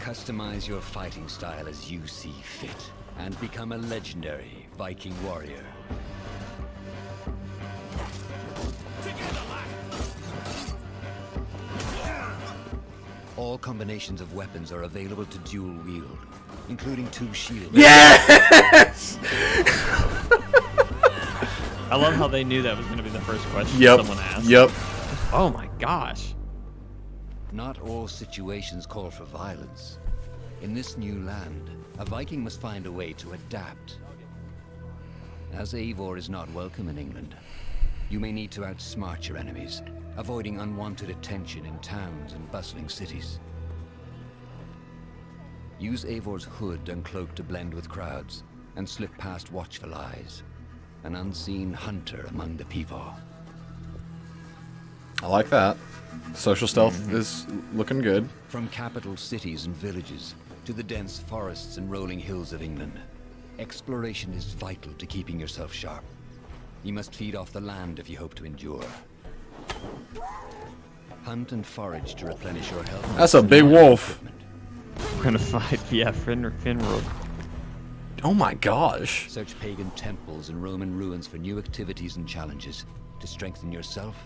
Customize your fighting style as you see fit, and become a legendary Viking warrior. All combinations of weapons are available to dual wield, including two shields. Yes! I love how they knew that was going to be the first question Yep. someone asked. Yep. Oh my gosh. Not all situations call for violence. In this new land, a Viking must find a way to adapt. As Eivor is not welcome in England, you may need to outsmart your enemies, avoiding unwanted attention in towns and bustling cities. Use Eivor's hood and cloak to blend with crowds, and slip past watchful eyes, an unseen hunter among the people. I like that. Social stealth is looking good. From capital cities and villages to the dense forests and rolling hills of England, exploration is vital to keeping yourself sharp. You must feed off the land if you hope to endure. Hunt and forage to replenish your health. That's a big wolf. We're gonna fight, yeah, Finrod. Oh my gosh. Search pagan temples and Roman ruins for new activities and challenges to strengthen yourself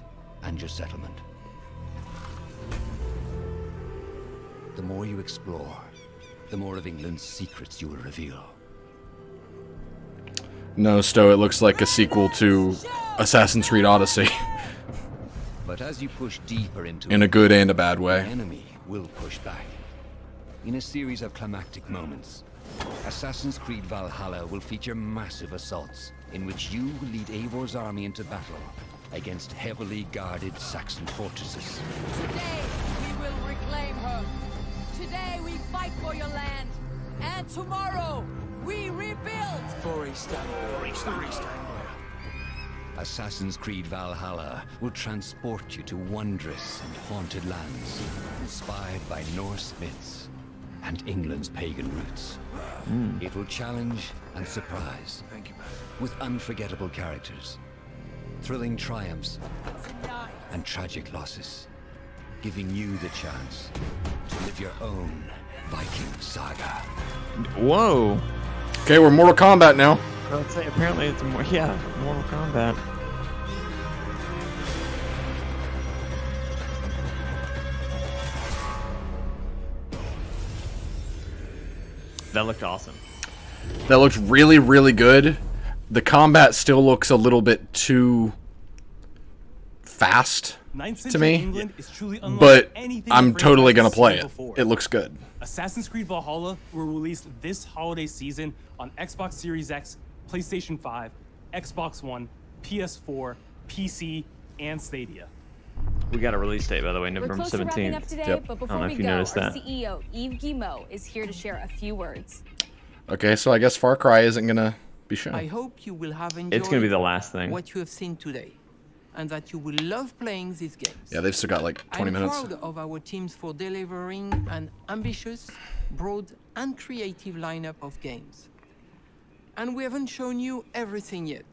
and your settlement. The more you explore, the more of England's secrets you will reveal. No, Stowe, it looks like a sequel to Assassin's Creed Odyssey. But as you push deeper into In a it, good and a bad the way. enemy will push back. In a series of climactic moments, Assassin's Creed Valhalla will feature massive assaults in which you will lead Eivor's army into battle against heavily guarded Saxon fortresses. Today we will reclaim her. Today we fight for your land. And tomorrow we rebuild. Assassin's Creed Valhalla will transport you to wondrous and haunted lands, inspired by Norse myths and England's pagan roots. It will challenge and surprise, with unforgettable characters, thrilling triumphs, and tragic losses, giving you the chance to live your own Viking saga. Whoa. Okay, we're Mortal Kombat now. Let's say apparently it's more, yeah, Mortal Kombat. That looked awesome. That looked really, really good. The combat still looks a little bit too fast to me, but I'm totally going to play it. It looks good. Assassin's Creed Valhalla will release this holiday season on Xbox Series X, PlayStation 5, Xbox One, PS4, PC, and Stadia. We got a release date, by the way, We're November close to wrapping 17th. up today, Yep. but I don't before know we if you go, our noticed that. CEO, Yves Guillemot, is here to share a few words. Okay, so I guess Far Cry isn't going to be shown. I hope you will have enjoyed It's going to be the last thing. what you have seen today, and that you will love playing these games. Yeah, they've still got like 20 minutes. I'm proud of our teams for delivering an ambitious, broad, and creative lineup of games. And we haven't shown you everything yet.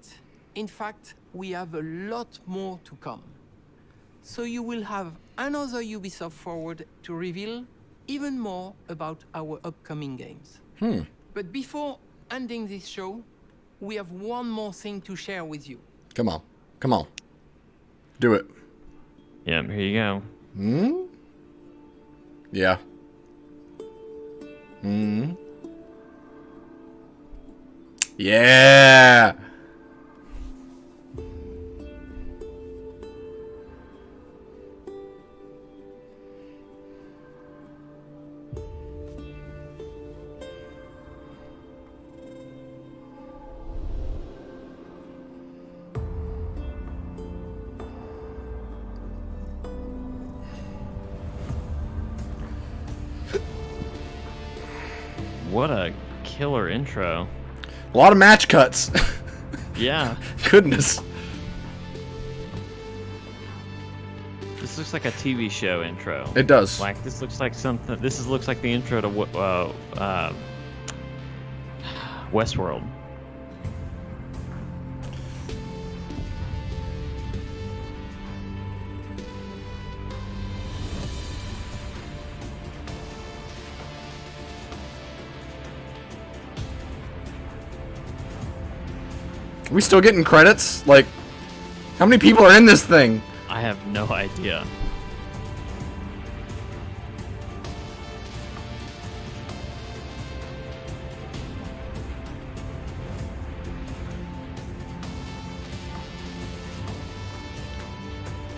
In fact, we have a lot more to come. So you will have another Ubisoft Forward to reveal even more about our upcoming games. But before ending this show, we have one more thing to share with you. Come on. Come on. Do it. Yeah, here you go. Yeah. Yeah. What a killer intro. A lot of match cuts. Yeah. Goodness. This looks like a TV show intro. It does. Like this looks like something. Looks like the intro to Westworld. Are we still getting credits? Like, how many people are in this thing? I have no idea.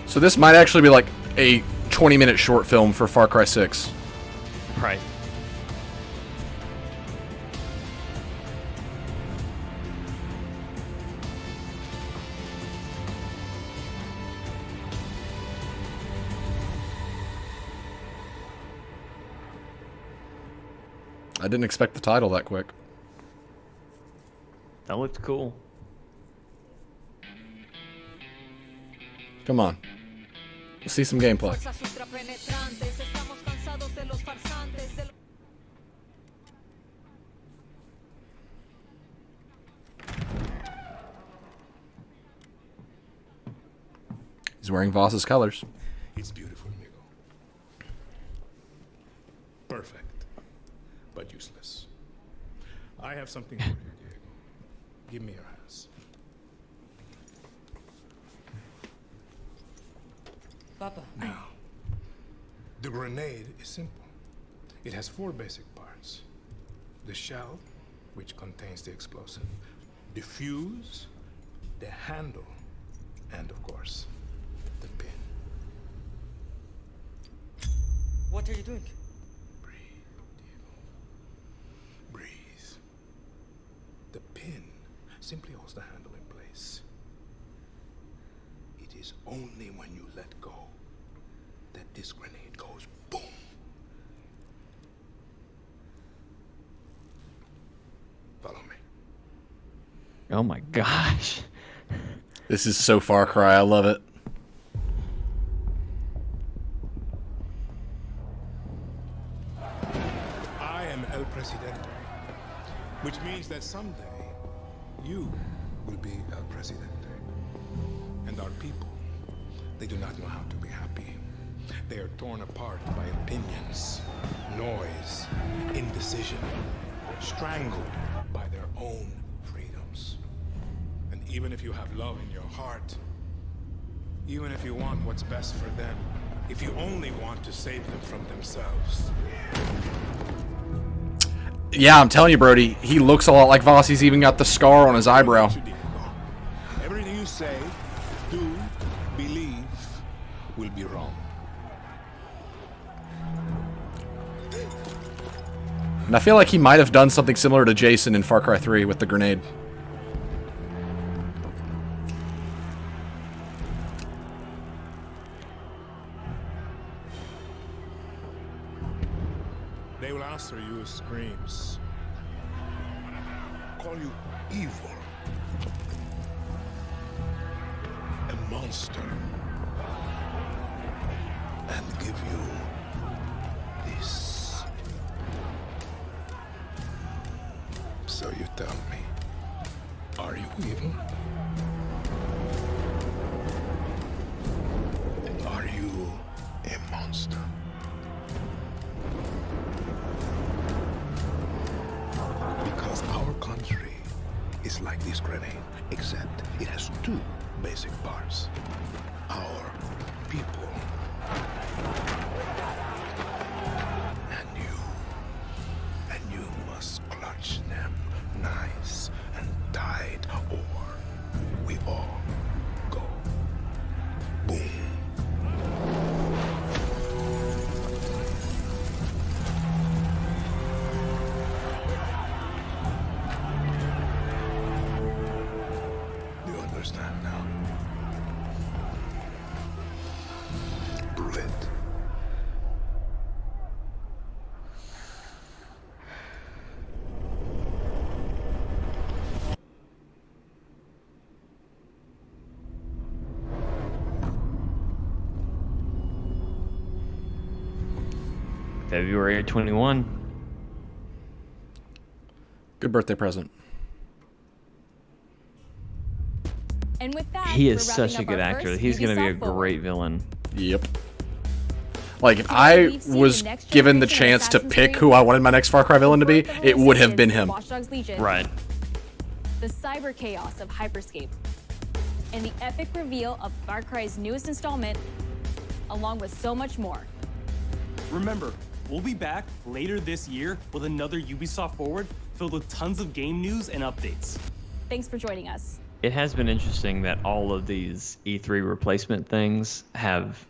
So this might actually be like a 20-minute short film for Far Cry 6. Right. I didn't expect the title that quick. That looked cool. Come on. Let's see some gameplay. He's wearing Voss's colors. It's beautiful, Nico. Perfect, but useless. I have something for you, Diego. Give me your hands. Papa. Now, the grenade is simple. It has 4 basic parts. The shell, which contains the explosive, the fuse, the handle, and of course, the pin. What are you doing? Breathe. The pin simply holds the handle in place. It is only when you let go that this grenade goes boom. Follow me. Oh my gosh. This is so Far Cry. I love it. I am El Presidente, which means that someday you will be El Presidente. And our people, they do not know how to be happy. They are torn apart by opinions, noise, indecision, strangled by their own freedoms. And even if you have love in your heart, even if you want what's best for them, if you only want to save them from themselves. Yeah, I'm telling you, Brody, he looks a lot like Voss. He's even got the scar on his eyebrow. Everything you say, do, believe, will be wrong. And I feel like he might have done something similar to Jason in Far Cry 3 with the grenade. They will answer you with screams. Call you evil. A monster. And give you this. So you tell me, are you evil? Are you a monster? Because our country is like this grenade, except it has two basic parts. Our people and you must clutch them nice and tight, or we all go boom. You understand now? Prove it. February 21. Good birthday present. And with that, He is we're such wrapping a up good our actor. first He's going to be a Ubisoft Forward. great villain. Yep. Like, if I was given the chance to pick who I wanted my next Far Cry villain to be, it would have been him. Watch Dogs Legion, Right. the cyber chaos of Hyperscape, and the epic reveal of Far Cry's newest installment, along with so much more. Remember, we'll be back later this year with another Ubisoft Forward filled with tons of game news and updates. Thanks for joining us. It has been interesting that all of these E3 replacement things have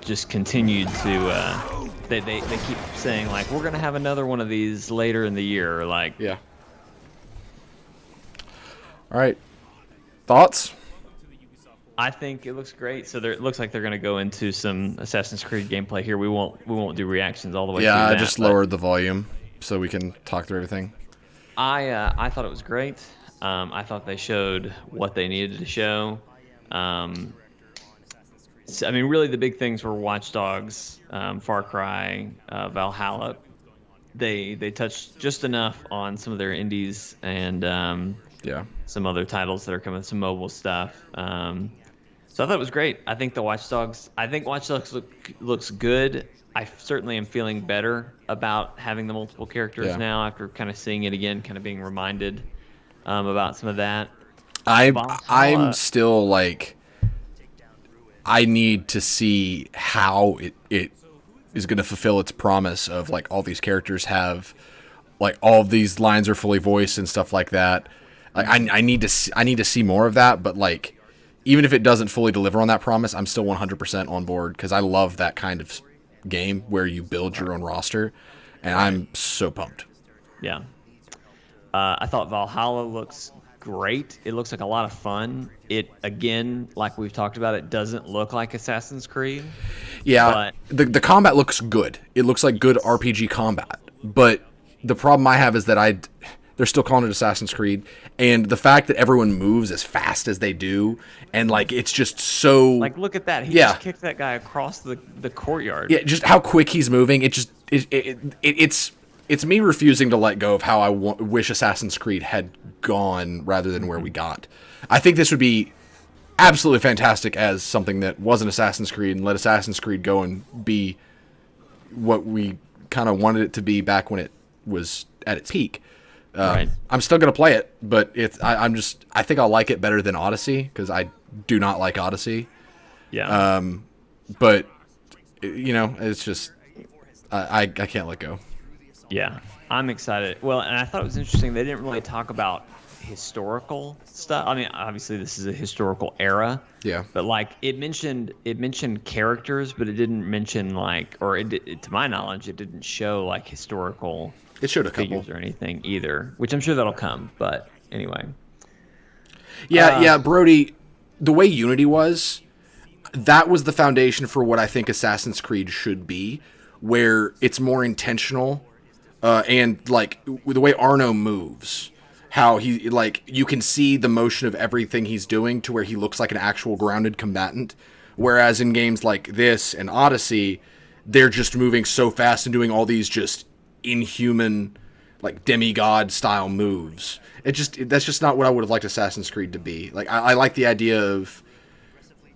just continued to they keep saying like we're gonna have another one of these later in the year, like yeah. All right, thoughts? I think it looks great. So it looks like they're gonna go into some Assassin's Creed gameplay here. We won't do reactions all the way through Yeah, I that, just but lowered the volume so we can talk through everything. I thought it was great. I thought they showed what they needed to show. So, I mean, really, the big things were Watch Dogs, Far Cry, Valhalla. They touched just enough on some of their indies and yeah, some other titles that are coming, some mobile stuff. So I thought it was great. I think Watch Dogs looks good. I certainly am feeling better about having the multiple characters now after kind of seeing it again, kind of being reminded about some of that. I'm still like, I need to see how it is going to fulfill its promise of like all these characters have like all of these lines are fully voiced and stuff like that. Like I need to see more of that, but like even if it doesn't fully deliver on that promise, I'm still 100% on board because I love that kind of game where you build your own roster, and I'm so pumped. Yeah. I thought Valhalla looks great. It looks like a lot of fun. It, again, like we've talked about, it doesn't look like Assassin's Creed. Yeah, the combat looks good. It looks like good RPG combat. But the problem I have is that they're still calling it Assassin's Creed, and the fact that everyone moves as fast as they do, and like it's just so like look at that. He just kicked that guy across the courtyard. Yeah, just how quick he's moving. It's me refusing to let go of how I wish Assassin's Creed had gone rather than where we got. I think this would be absolutely fantastic as something that wasn't Assassin's Creed and let Assassin's Creed go and be what we kind of wanted it to be back when it was at its peak. Right. I'm still gonna play it, but I think I'll like it better than Odyssey because I do not like Odyssey. Yeah. But you know, it's just I can't let go. Yeah, I'm excited. Well, and I thought it was interesting. They didn't really talk about historical stuff. I mean, obviously this is a historical era. Yeah. But like it mentioned characters, but it didn't mention like, or to my knowledge, it didn't show like historical. It showed a couple figures or anything either, which I'm sure that'll come. But anyway. Yeah, Brody. The way Unity was, that was the foundation for what I think Assassin's Creed should be, where it's more intentional, and like the way Arno moves, how he like you can see the motion of everything he's doing to where he looks like an actual grounded combatant. Whereas in games like this and Odyssey, they're just moving so fast and doing all these just inhuman, like demigod style moves. That's just not what I would have liked Assassin's Creed to be. Like I like the idea of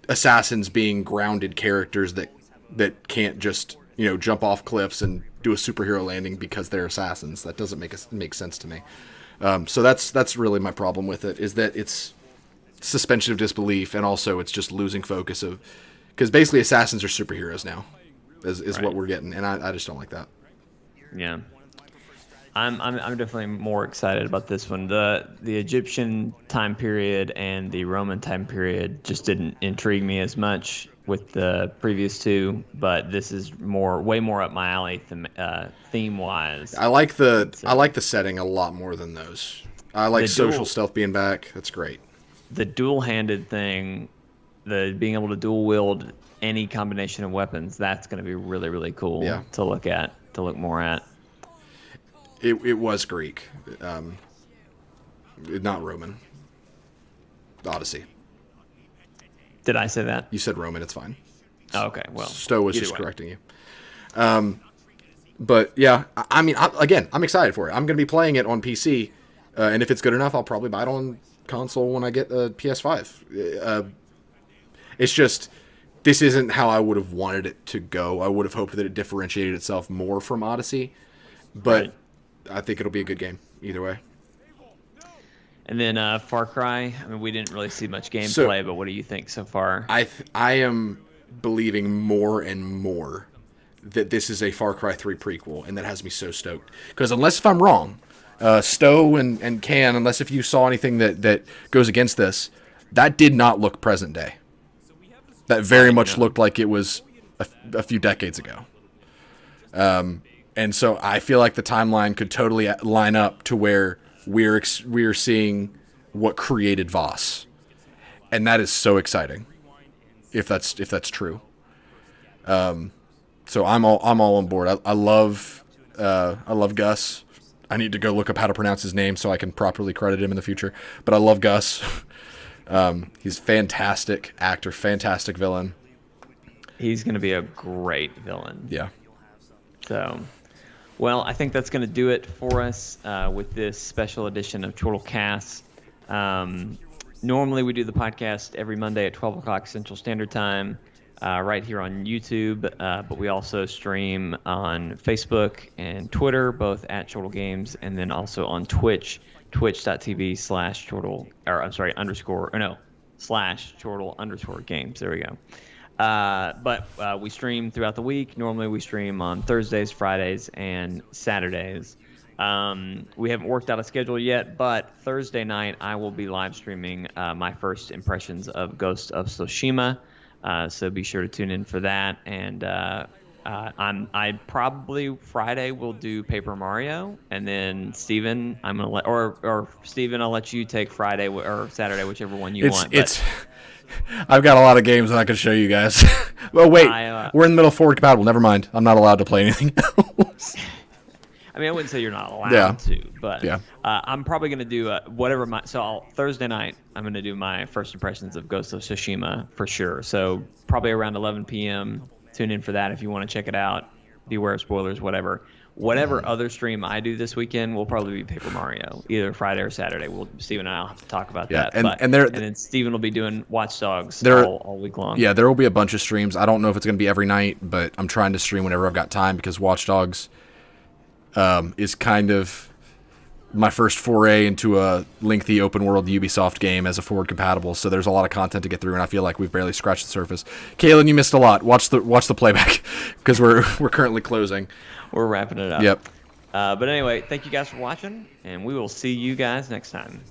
assassins being grounded characters that can't just jump off cliffs and do a superhero landing because they're assassins. That doesn't make sense to me. So that's really my problem with it, is that it's suspension of disbelief, and also it's just losing focus of, because basically assassins are superheroes now, is right. What we're getting, and I just don't like that. Yeah. I'm definitely more excited about this one. The Egyptian time period and the Roman time period just didn't intrigue me as much with the previous two, but this is way more up my alley theme wise. I like the setting a lot more than those. I like social stealth being back. That's great. The dual-handed thing, the being able to dual wield any combination of weapons, that's going to be really, really cool to look more at. It was Greek, not Roman. Odyssey. Did I say that? You said Roman. It's fine. Oh, okay. Well, Stowe was just correcting you. But yeah, I mean, I'm excited for it. I'm going to be playing it on PC, and if it's good enough, I'll probably buy it on console when I get a PS5. It's just, this isn't how I would have wanted it to go. I would have hoped that it differentiated itself more from Odyssey, but. Right. I think it'll be a good game either way. And then Far Cry. I mean, we didn't really see much gameplay, but what do you think so far? I am believing more and more that this is a Far Cry 3 prequel, and that has me so stoked. Because unless if I'm wrong, Stowe and Can, unless if you saw anything that goes against this, that did not look present day. That very much looked like it was a few decades ago. And so I feel like the timeline could totally line up to where we're seeing what created Voss, and that is so exciting. If that's true, so I'm all on board. I love Gus. I need to go look up how to pronounce his name so I can properly credit him in the future. But I love Gus. He's a fantastic actor, fantastic villain. He's going to be a great villain. Yeah. So. Well, I think that's going to do it for us with this special edition of Chortlecast. Normally, we do the podcast every Monday at 12 o'clock Central Standard Time right here on YouTube, but we also stream on Facebook and Twitter, both at Chortle Games, and then also on Twitch, twitch.tv/Chortle_Games. There we go. But we stream throughout the week. Normally we stream on Thursdays, Fridays, and Saturdays. We haven't worked out a schedule yet, but Thursday night I will be live streaming my first impressions of Ghost of Tsushima. So be sure to tune in for that. And I probably Friday will do Paper Mario, and then Steven, I'm gonna let or Steven, I'll let you take Friday or Saturday, whichever one you want. I've got a lot of games that I could show you guys. Well, wait, we're in the middle of forward compatible. Never mind. I'm not allowed to play anything else. I mean, I wouldn't say you're not allowed to, but yeah. I'm probably going to do Thursday night, I'm going to do my first impressions of Ghost of Tsushima for sure. So probably around 11 p.m. Tune in for that if you want to check it out. Beware of spoilers, whatever. Whatever other stream I do this weekend will probably be Paper Mario, either Friday or Saturday. Steven and I will have to talk about that. And then Steven will be doing Watch Dogs all week long. Yeah, there will be a bunch of streams. I don't know if it's going to be every night, but I'm trying to stream whenever I've got time because Watch Dogs is kind of my first foray into a lengthy open world Ubisoft game as a forward compatible. So there's a lot of content to get through, and I feel like we've barely scratched the surface. Kaylin, you missed a lot. Watch the playback because we're currently closing. We're wrapping it up. Yep. But anyway, thank you guys for watching, and we will see you guys next time.